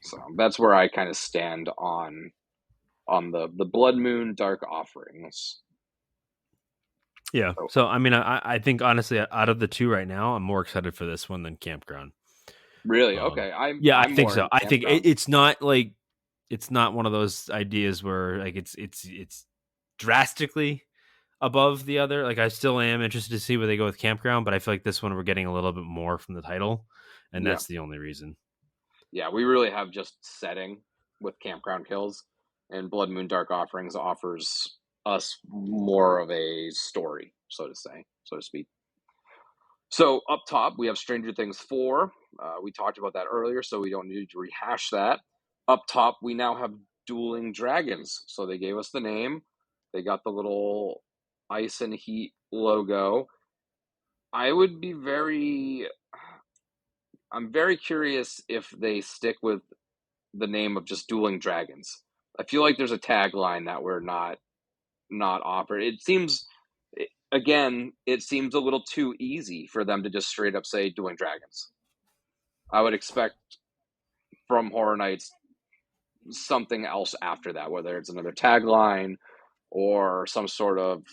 So that's where I kind of stand on the Blood Moon Dark Offerings. Yeah. So I mean, I think honestly, out of the two right now, I'm more excited for this one than Campground. Really? Okay. I think more so. I think it's not like, it's not one of those ideas where like it's drastically above the other. Like I still am interested to see where they go with Campground, but I feel like this one we're getting a little bit more from the title, and that's the only reason. Yeah, we really have just setting with Campground Kills, and Blood Moon Dark Offerings offers us more of a story, so to speak. So up top, we have Stranger Things 4. We talked about that earlier, so we don't need to rehash that. Up top, we now have Dueling Dragons. So they gave us the name. They got the little ice and heat logo. I'm very curious if they stick with the name of just Dueling Dragons. I feel like there's a tagline that we're not offered. It seems, again, it seems a little too easy for them to just straight up say Dueling Dragons. I would expect from Horror Nights something else after that, whether it's another tagline or some sort of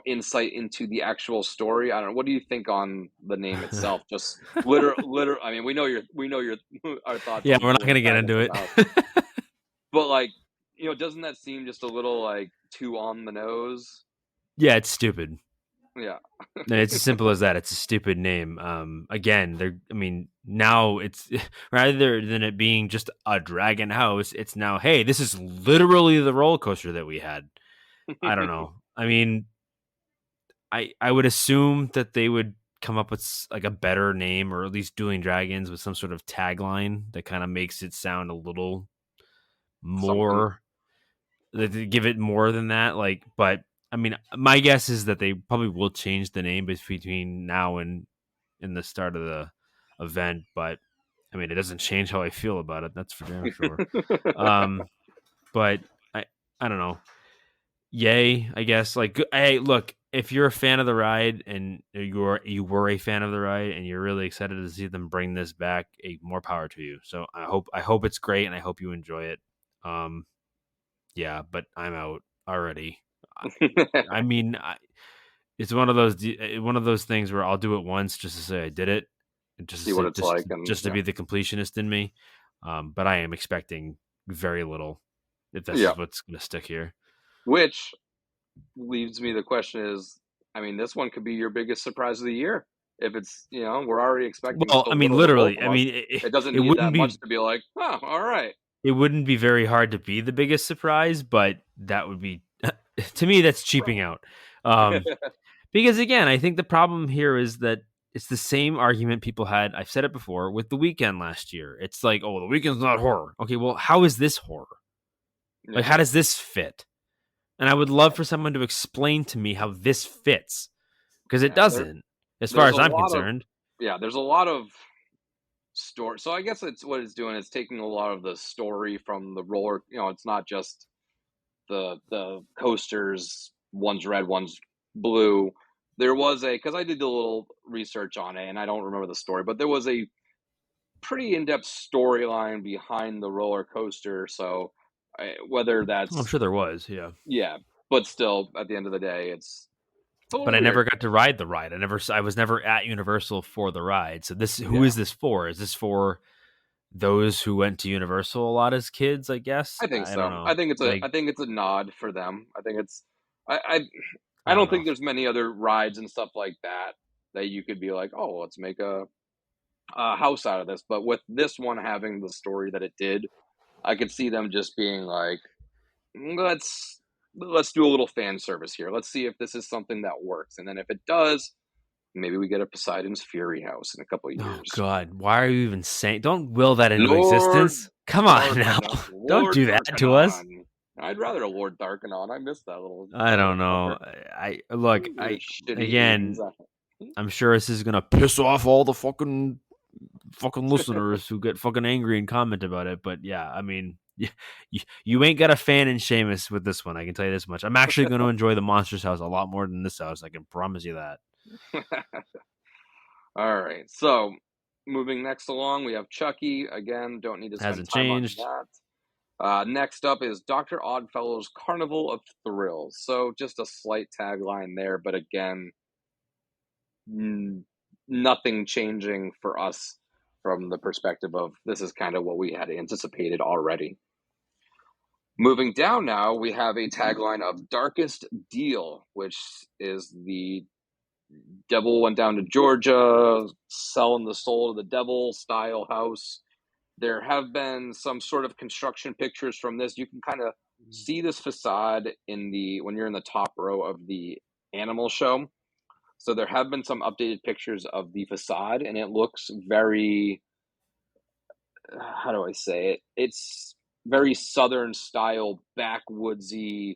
insight into the actual story. I don't know. What do you think on the name itself? Just literal. I mean, we know your our thoughts. Yeah, on we're not going to get into it. But like, doesn't that seem just a little like too on the nose? Yeah, it's stupid. Yeah. It's as simple as that. It's a stupid name. Again, now it's rather than it being just a dragon house, it's now, hey, this is literally the roller coaster that we had. I don't know. I mean, I would assume that they would come up with like a better name, or at least Dueling Dragons with some sort of tagline that kind of makes it sound a little more, that give it more than that. Like, but I mean, my guess is that they probably will change the name between now and in the start of the event. But I mean, it doesn't change how I feel about it. That's for damn sure. But I don't know. Yay, I guess. Like, hey, look, if you're a fan of the ride and you were a fan of the ride and you're really excited to see them bring this back, more power to you. So I hope it's great and I hope you enjoy it. Yeah, but I'm out already. I mean, it's one of those things where I'll do it once just to say I did it, and just see what it's like, and just to be the completionist in me. But I am expecting very little if this is what's going to stick here. Which leaves me the question is, I mean, this one could be your biggest surprise of the year. If it's, we're already expecting. Well, I mean, literally, I mean, it doesn't need that much to be like, oh, all right. It wouldn't be very hard to be the biggest surprise, but that would be, to me, that's cheaping out. Because again, I think the problem here is that it's the same argument people had. I've said it before with The Weeknd last year. It's like, oh, The Weeknd's not horror. Okay, well, how is this horror? Like, how does this fit? And I would love for someone to explain to me how this fits, because it doesn't, as far as I'm concerned. There's a lot of story. So I guess it's what it's doing is taking a lot of the story from the roller. It's not just the coasters. One's red, one's blue. There was because I did a little research on it, and I don't remember the story, but there was a pretty in-depth storyline behind the roller coaster. So whether that's, I'm sure there was, yeah, but still, at the end of the day, it's. But I never got to ride the ride. I was never at Universal for the ride. So who is this for? Is this for those who went to Universal a lot as kids? I guess. I think so. I think it's I think it's a nod for them. I think it's. I don't think there's many other rides and stuff like that you could be like, oh, let's make a house out of this. But with this one having the story that it did, I could see them just being like, let's do a little fan service here. Let's see if this is something that works. And then if it does, maybe we get a Poseidon's Fury house in a couple of years. Oh, God. Why are you even saying? Don't will that into existence. Come on now. Don't do that to us. I'd rather a Lord Darkanon. I miss that little. I don't know. Again, I'm sure this is going to piss off all the fucking listeners who get fucking angry and comment about it. But yeah, I mean, you ain't got a fan in Shamus with this one. I can tell you this much. I'm actually going to enjoy the Monsters house a lot more than this house. I can promise you that. All right. So moving next along, we have Chucky. Again, don't need to spend Hasn't time changed. on that. Next up is Dr. Oddfellow's Carnival of Thrills. So just a slight tagline there, but again, nothing changing for us from the perspective of this is kind of what we had anticipated already. Moving down now, we have a tagline of Darkest Deal, which is the devil went down to Georgia, selling the soul to the devil style house. There have been some sort of construction pictures from this. You can kind of see this facade when you're in the top row of the animal show. So there have been some updated pictures of the facade, and it looks very, how do I say it? It's very Southern style, backwoodsy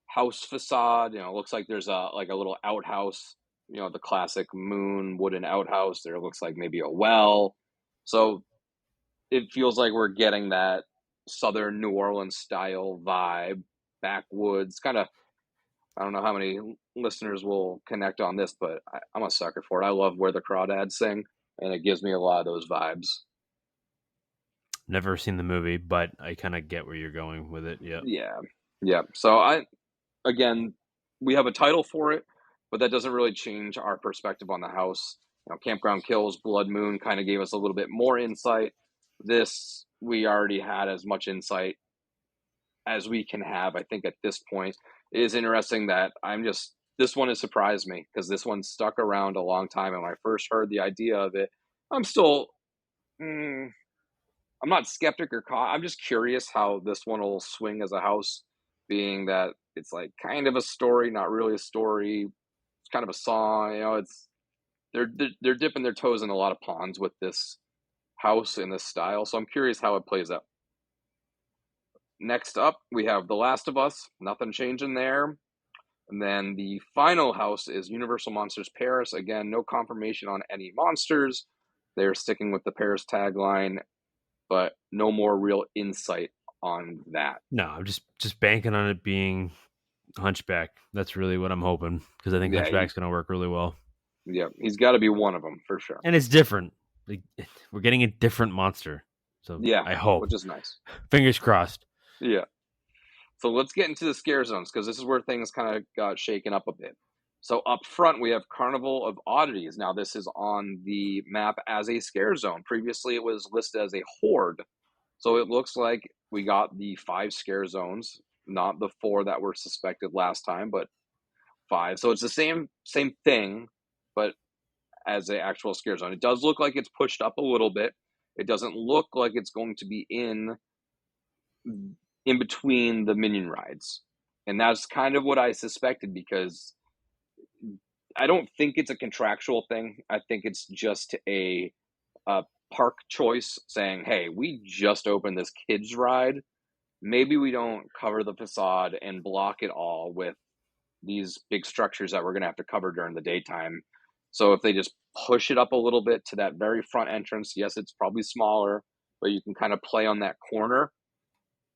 house facade. It looks like there's a little outhouse, the classic moon wooden outhouse. There looks like maybe a well. So it feels like we're getting that Southern New Orleans style vibe, backwoods kind of. I don't know how many listeners will connect on this, but I'm a sucker for it. I love Where the Crawdads Sing, and it gives me a lot of those vibes. Never seen the movie, but I kind of get where you're going with it. Yeah. So again, we have a title for it, but that doesn't really change our perspective on the house. Campground Kills, Blood Moon kind of gave us a little bit more insight. This, we already had as much insight as we can have, I think, at this point. It is interesting that this one has surprised me because this one stuck around a long time. And when I first heard the idea of it, I'm still, I'm not skeptic or caught. I'm just curious how this one will swing as a house, being that it's like kind of a story, not really a story. It's kind of a song, they're dipping their toes in a lot of ponds with this house in this style. So I'm curious how it plays out. Next up, we have The Last of Us. Nothing changing there. And then the final house is Universal Monsters Paris. Again, no confirmation on any monsters. They're sticking with the Paris tagline, but no more real insight on that. No, I'm just banking on it being Hunchback. That's really what I'm hoping, because I think Hunchback's going to work really well. Yeah, he's got to be one of them for sure. And it's different. Like, we're getting a different monster. So yeah, I hope. Which is nice. Fingers crossed. Yeah. So let's get into the scare zones, because this is where things kind of got shaken up a bit. So up front, we have Carnival of Oddities. Now, this is on the map as a scare zone. Previously, it was listed as a horde. So it looks like we got the 5 scare zones, not the 4 that were suspected last time, but 5. So it's the same thing, but as an actual scare zone. It does look like it's pushed up a little bit. It doesn't look like it's going to be in between the Minion rides. And that's kind of what I suspected, because I don't think it's a contractual thing. I think it's just a park choice saying, hey, we just opened this kids ride. Maybe we don't cover the facade and block it all with these big structures that we're going to have to cover during the daytime. So if they just push it up a little bit to that very front entrance, yes, it's probably smaller, but you can kind of play on that corner,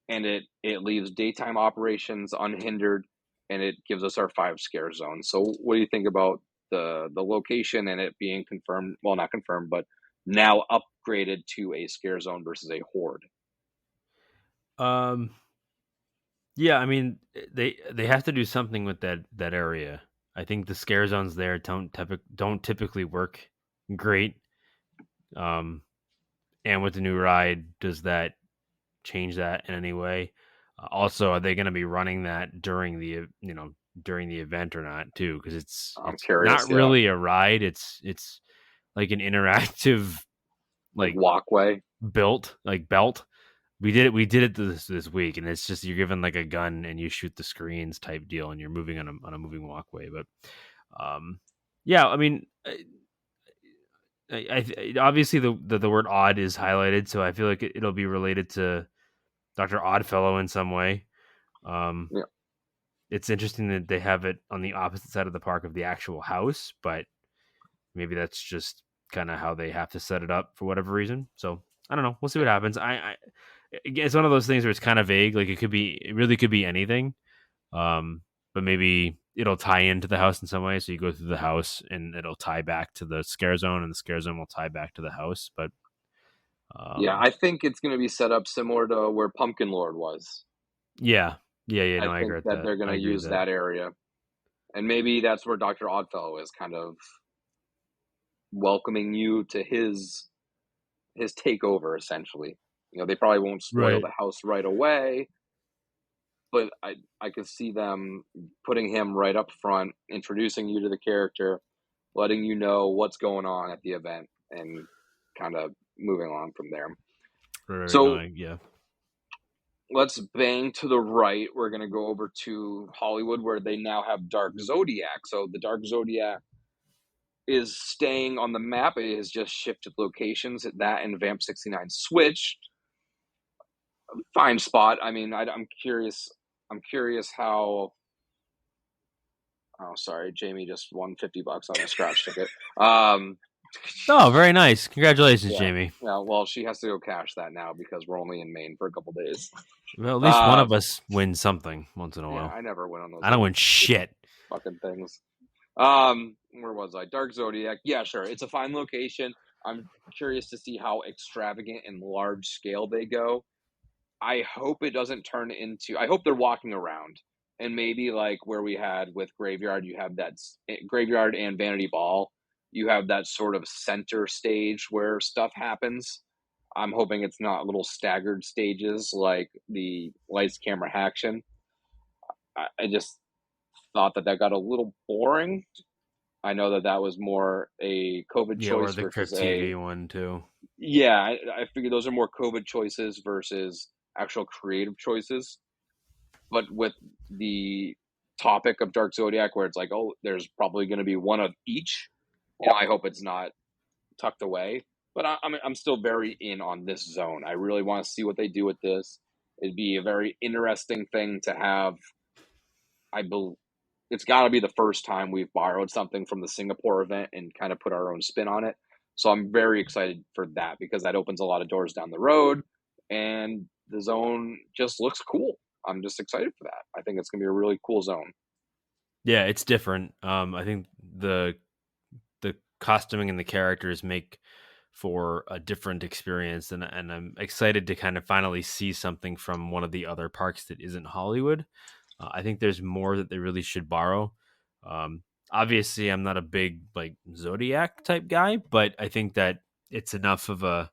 and it leaves daytime operations unhindered, and it gives us our 5 scare zones. So what do you think about the location and it being confirmed? Well, not confirmed, but now upgraded to a scare zone versus a horde. Yeah, I mean, they have to do something with that area. I think the scare zones there don't typically work great. And with the new ride, does that change that in any way? Also, are they going to be running that during the event or not too? Because it's curious, not really a ride. It's like an interactive like walkway belt. We did it this week, and it's just you're given like a gun and you shoot the screens type deal, and you're moving on a moving walkway. But yeah, I mean, I obviously the word odd is highlighted, so I feel like it'll be related to Dr. Oddfellow in some way. Yeah. It's interesting that they have it on the opposite side of the park of the actual house, but maybe that's just kind of how they have to set it up for whatever reason. So I don't know. We'll see what happens. It's one of those things where it's kind of vague. Like it really could be anything. But maybe it'll tie into the house in some way. So you go through the house and it'll tie back to the scare zone, and the scare zone will tie back to the house. But yeah, I think it's going to be set up similar to where Pumpkin Lord was. Yeah. No, I agree think with that they're going to use that area, and maybe that's where Dr. Oddfellow is kind of welcoming you to his takeover, essentially. They probably won't spoil the house right away, but I could see them putting him right up front, introducing you to the character, letting you know what's going on at the event, and kind of moving on from there. Yeah. Let's bang to the right. We're going to go over to Hollywood, where they now have Dark Zodiac. So the Dark Zodiac is staying on the map. It has just shifted locations. That and Vamp 69 switched. Fine spot. I mean, I'm curious how. Oh, sorry, Jamie just won $50 on a scratch ticket. Oh, very nice. Congratulations, Yeah. Jamie. Yeah. Well, she has to go cash that now because we're only in Maine for a couple days. Well, at least one of us wins something once in a Yeah, while. I never win on those I don't little win shit. fucking things. Where was I? Dark Zodiac. Yeah, sure. It's a fine location. I'm curious to see how extravagant and large scale they go. I hope it doesn't turn into. I hope they're walking around, and maybe like where we had with Graveyard, you have that Graveyard and Vanity Ball. You have that sort of center stage where stuff happens. I'm hoping it's not little staggered stages like the lights, camera, action. I just thought that got a little boring. I know that was more a COVID Yeah, or choice the versus Crypt a. TV one too. Yeah, I figure those are more COVID choices versus actual creative choices. But with the topic of Dark Zodiac, where it's like, oh, there's probably going to be one of each. I hope it's not tucked away. But I'm still very in on this zone. I really want to see what they do with this. It'd be a very interesting thing to have. I believe it's got to be the first time we've borrowed something from the Singapore event and kind of put our own spin on it. So I'm very excited for that because that opens a lot of doors down the road, and the zone just looks cool. I'm just excited for that. I think it's going to be a really cool zone. Yeah, it's different. I think the costuming and the characters make for a different experience, and I'm excited to kind of finally see something from one of the other parks that isn't Hollywood. I think there's more that they really should borrow. Obviously, I'm not a big like Zodiac type guy, but I think that it's enough of a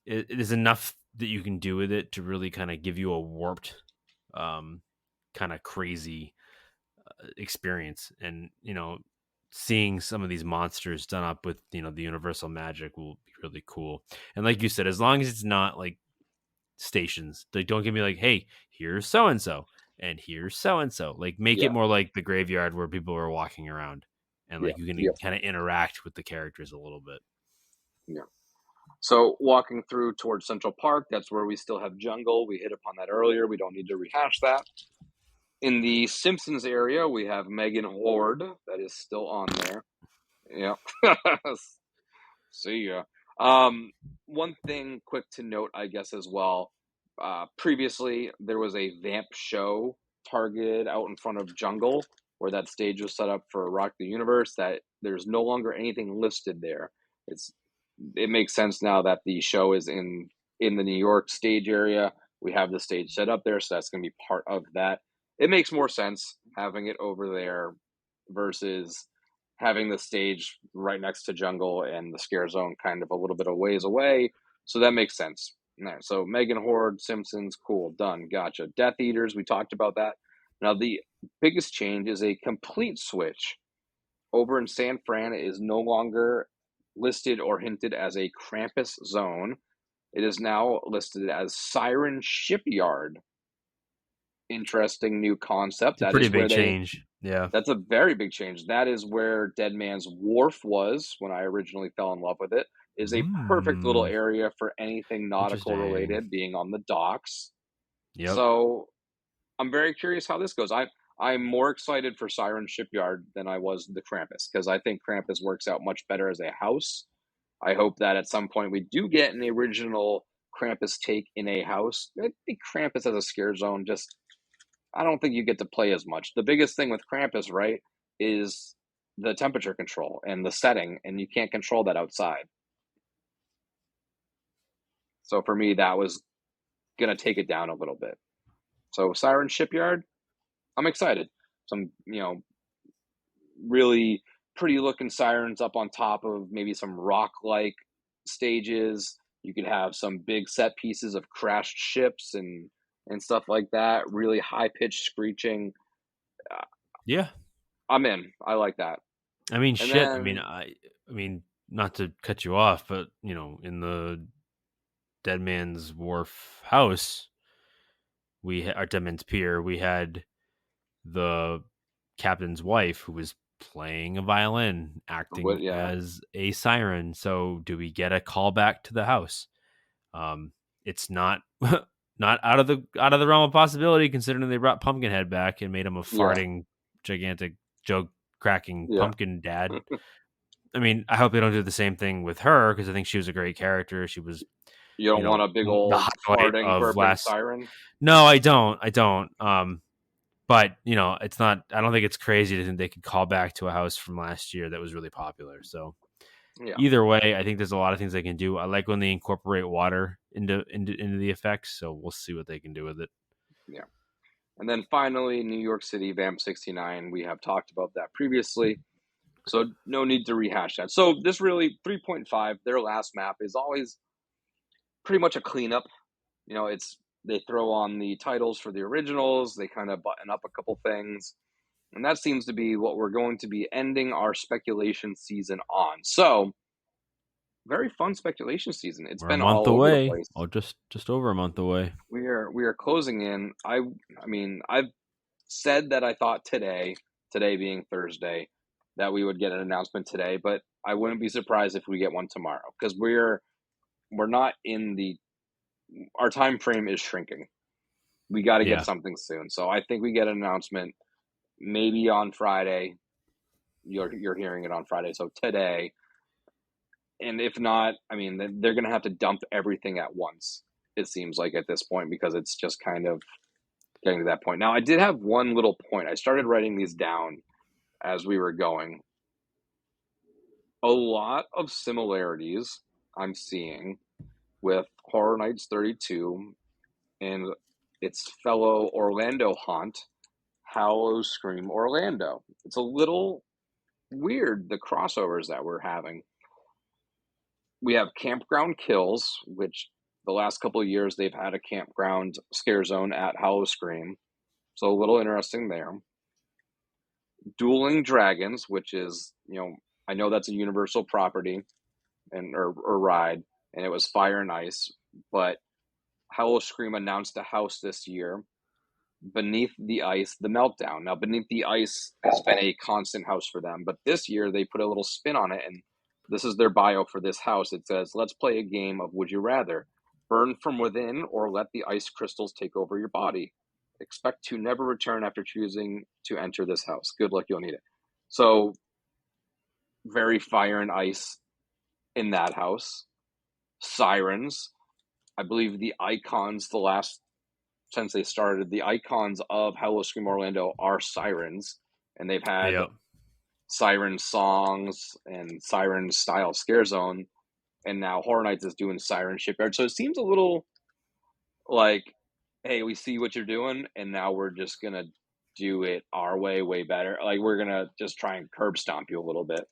it is enough that you can do with it to really kind of give you a warped, kind of crazy experience. And seeing some of these monsters done up with the universal magic will be really cool. And like you said, as long as it's not like stations, like don't give me like, hey, here's so and so and here's so and so. Like make it Yeah, more like the Graveyard where people are walking around and yeah, like you can yeah, kind of interact with the characters a little bit. yeah. So walking through towards Central Park, that's where we still have jungle. We hit upon that earlier. We don't need to rehash that. In the Simpsons area, we have Megan Horde that is still on there. Yeah. See ya. One thing quick to note, I guess, as well. Previously, there was a Vamp show targeted out in front of Jungle, where that stage was set up for Rock the Universe. That there's no longer anything listed there. It makes sense now that the show is in the New York stage area. We have the stage set up there, so that's going to be part of that. It makes more sense having it over there versus having the stage right next to Jungle and the Scare Zone kind of a little bit of ways away. So that makes sense. So Megan Horde, Simpsons, cool, done, gotcha. Death Eaters, we talked about that. Now the biggest change is a complete switch. Over in San Fran, it is no longer listed or hinted as a Krampus zone. It is now listed as Siren Shipyard. Interesting new concept. It's a That pretty is where big change. Yeah. that's a very big change. That is where Dead Man's Wharf was when I originally fell in love with it. Is a perfect little area for anything nautical Interesting. related, being on the docks. Yep. So I'm very curious how this goes. I'm more excited for Siren Shipyard than I was the Krampus because I think Krampus works out much better as a house. I hope that at some point we do get an original Krampus take in a house. I think Krampus as a scare zone just I don't think you get to play as much. The biggest thing with Krampus, right, is the temperature control and the setting, and you can't control that outside. So for me, that was gonna take it down a little bit. So Siren Shipyard, I'm excited. Some really pretty looking sirens up on top of maybe some rock like stages. You could have some big set pieces of crashed ships and stuff like that. Really high pitched screeching. Yeah. I'm in. I like that. I mean, And shit. then I mean, not to cut you off, but in the Dead Man's Wharf house, our Dead Man's Pier, we had the captain's wife who was playing a violin, acting yeah, as a siren. So, do we get a callback to the house? It's not not out of the realm of possibility, considering they brought Pumpkinhead back and made him a yeah, farting, gigantic, joke cracking yeah. pumpkin dad. I mean, I hope they don't do the same thing with her because I think she was a great character. She was, You don't want a big the old highlight farting, of burping last. siren? No, I don't. But it's not. I don't think it's crazy to think they could call back to a house from last year that was really popular. So Yeah. either way, I think there's a lot of things they can do. I like when they incorporate water into the effects. So we'll see what they can do with it. Yeah. And then finally, New York City Vamp 69. We have talked about that previously, so no need to rehash that. So this really 3.5. Their last map is always pretty much a cleanup. They throw on the titles for the originals. They kind of button up a couple things, and that seems to be what we're going to be ending our speculation season on. So very fun speculation season. It's We're been a month all over the away. place. Oh, just over a month away. We are closing in. I mean, I've said that I thought today being Thursday, that we would get an announcement today, but I wouldn't be surprised if we get one tomorrow because we're not in our time frame is shrinking. We got to get something soon. So I think we get an announcement maybe on Friday. You're hearing it on Friday, so today. And if not, I mean, they're going to have to dump everything at once, it seems like at this point, because it's just kind of getting to that point. Now, I did have one little point. I started writing these down as we were going. A lot of similarities I'm seeing with Horror Nights 32 and its fellow Orlando haunt, Howl-O-Scream Orlando. It's a little weird, the crossovers that we're having. We have Campground Kills, which the last couple of years they've had a campground scare zone at Howl-O-Scream. So a little interesting there. Dueling Dragons, which is, I know that's a Universal property or ride, and it was Fire and Ice, but Howl-O-Scream announced a house this year, Beneath the Ice, The Meltdown. Now, Beneath the Ice has been a constant house for them, but this year they put a little spin on it, and this is their bio for this house. It says, let's play a game of Would You Rather. Burn from within or let the ice crystals take over your body. Expect to never return after choosing to enter this house. Good luck, you'll need it. So, very Fire and Ice in that house. Sirens. I believe the icons, since they started, the icons of Howl-O-Scream Orlando are sirens, and they've had siren songs and siren style scare zone, and now Horror Nights is doing Siren Shipyard. So it seems a little like, hey, we see what you're doing, and now we're just gonna do it our way better. Like, we're gonna just try and curb stomp you a little bit.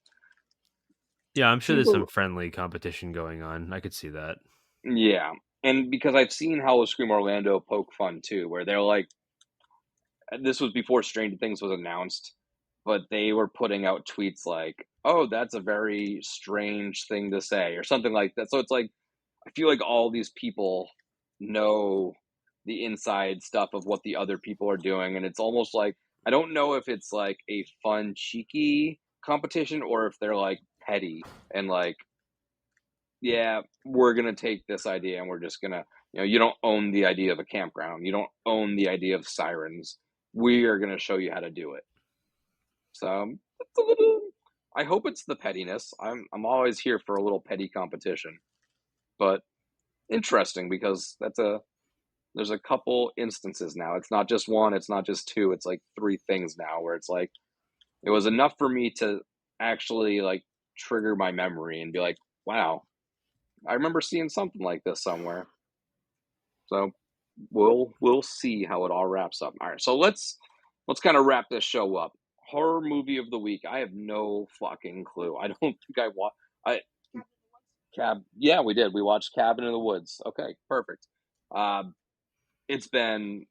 Yeah, I'm sure there's some friendly competition going on. I could see that. Yeah, and because I've seen Howl-O-Scream Orlando poke fun too, where they're like, this was before Stranger Things was announced, but they were putting out tweets like, oh, that's a very strange thing to say, or something like that. So it's like, I feel like all these people know the inside stuff of what the other people are doing, and it's almost like, I don't know if it's like a fun, cheeky competition, or if they're like petty and like, yeah, we're going to take this idea and we're just going to, you don't own the idea of a campground. You don't own the idea of sirens. We are going to show you how to do it. So it's a little, I hope it's the pettiness. I'm always here for a little petty competition, but interesting because there's a couple instances now. It's not just one, it's not just two, it's like three things now where it's like, it was enough for me to actually like trigger my memory and be like, wow, I remember seeing something like this somewhere. So we'll see how it all wraps up. All right, so let's kind of wrap this show up. Horror movie of the week. I have no fucking clue. I don't think I watched. Yeah, we did. We watched Cabin in the Woods. Okay, perfect. It's been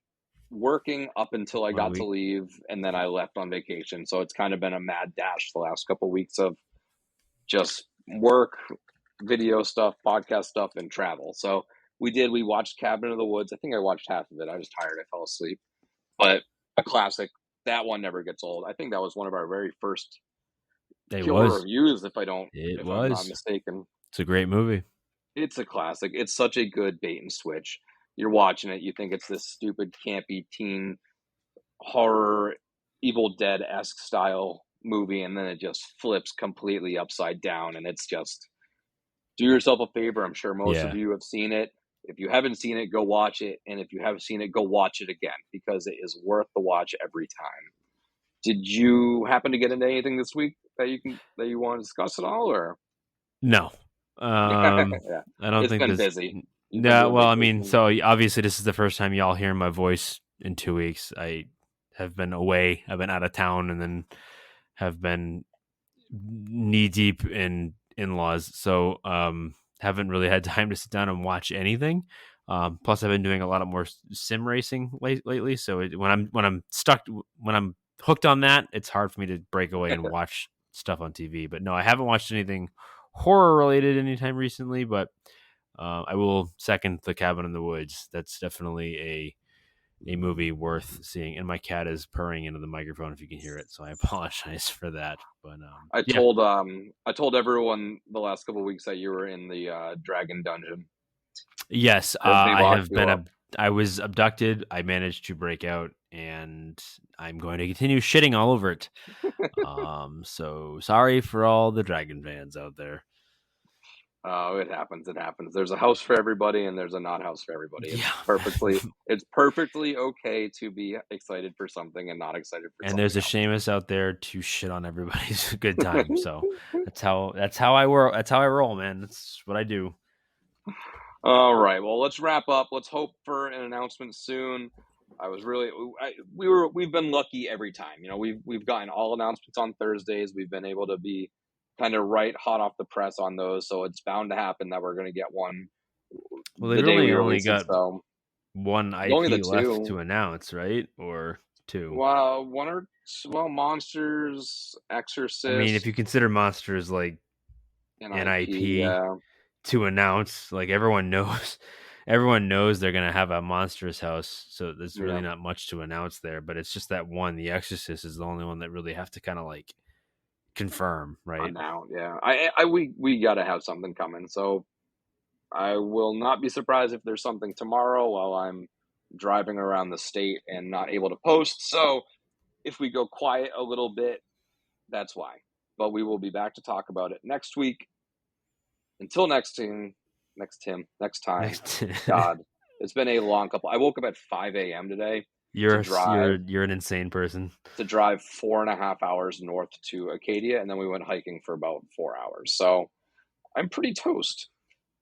working up until I got to leave, and then I left on vacation. So it's kind of been a mad dash the last couple of weeks of just work, video stuff, podcast stuff, and travel. So we watched Cabin in the Woods. I think I watched half of it. I was tired. I fell asleep. But a classic. That one never gets old. I think that was one of our very first killer reviews, if I'm not mistaken. It's a great movie. It's a classic. It's such a good bait and switch. You're watching it, you think it's this stupid, campy teen horror, Evil Dead-esque style movie, and then it just flips completely upside down, and it's just, do yourself a favor. I'm sure most of Yeah. you have seen it. If you haven't seen it, go watch it, and if you have seen it, go watch it again, because it is worth the watch every time. Did you happen to get into anything this week that you want to discuss at all, or? No. Yeah, I don't it's think been this. busy. You've been Yeah, doing well, I mean, vacation. so obviously this is the first time y'all hearing my voice in 2 weeks. I have been away. I've been out of town, and then have been knee deep in in-laws. So haven't really had time to sit down and watch anything. Plus, I've been doing a lot of more sim racing lately. So when I'm hooked on that, it's hard for me to break away and watch stuff on TV. But no, I haven't watched anything horror related anytime recently. But I will second The Cabin in the Woods. That's definitely a movie worth seeing. And my cat is purring into the microphone if you can hear it, so I apologize for that. But I yeah, told everyone the last couple of weeks that you were in the Dragon Dungeon. yes, They I locked have you been. up. I was abducted. I managed to break out, and I'm going to continue shitting all over it. So sorry for all the Dragon fans out there. Oh, it happens. It happens. There's a house for everybody, and there's a not house for everybody. Yeah. It's perfectly okay to be excited for something and not excited for And something there's a else. Seamus out there to shit on everybody's good time. So that's how I work. That's how I roll, man. That's what I do. All right. Well, let's wrap up. Let's hope for an announcement soon. We've been lucky every time. You know, we've gotten all announcements on Thursdays. We've been able to be kind of right hot off the press on those. So it's bound to happen that we're going to get one Well, the they've day we really only release it. got So one only the IP left two. to announce, right? Or two? Monsters, I mean, if Exorcist, you consider Monsters like and an IP. IP Yeah. to announce, like everyone knows they're gonna have a Monsters house, so there's really Yeah. not much to announce there. But it's just that one, The Exorcist, is the only one that really have to kind of like confirm, right? Now, yeah. We got to have something coming. So I will not be surprised if there's something tomorrow while I'm driving around the state and not able to post. So if we go quiet a little bit, that's why. But we will be back to talk about it next week. Until next time. Next, God, it's been a long couple. I woke up at 5 a.m. today you're drive you're an insane person. to drive 4.5 hours north to Acadia, and then we went hiking for about 4 hours. So I'm pretty toast.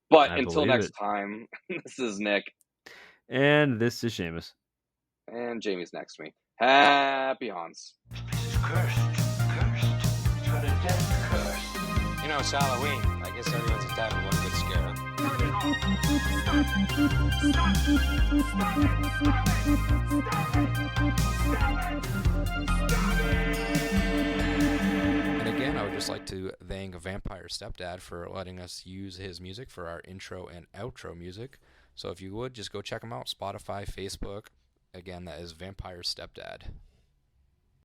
But I until believe next it. time, this is Nick. And this is Seamus. And Jamie's next to me. Happy Hans. It's cursed. Cursed. It's got a death curse. You know, it's Halloween. I guess everyone's entitled to one good scare, huh? And again, I would just like to thank Vampire Stepdad for letting us use his music for our intro and outro music. So if you would, just go check him out, Spotify, Facebook. Again, that is Vampire Stepdad.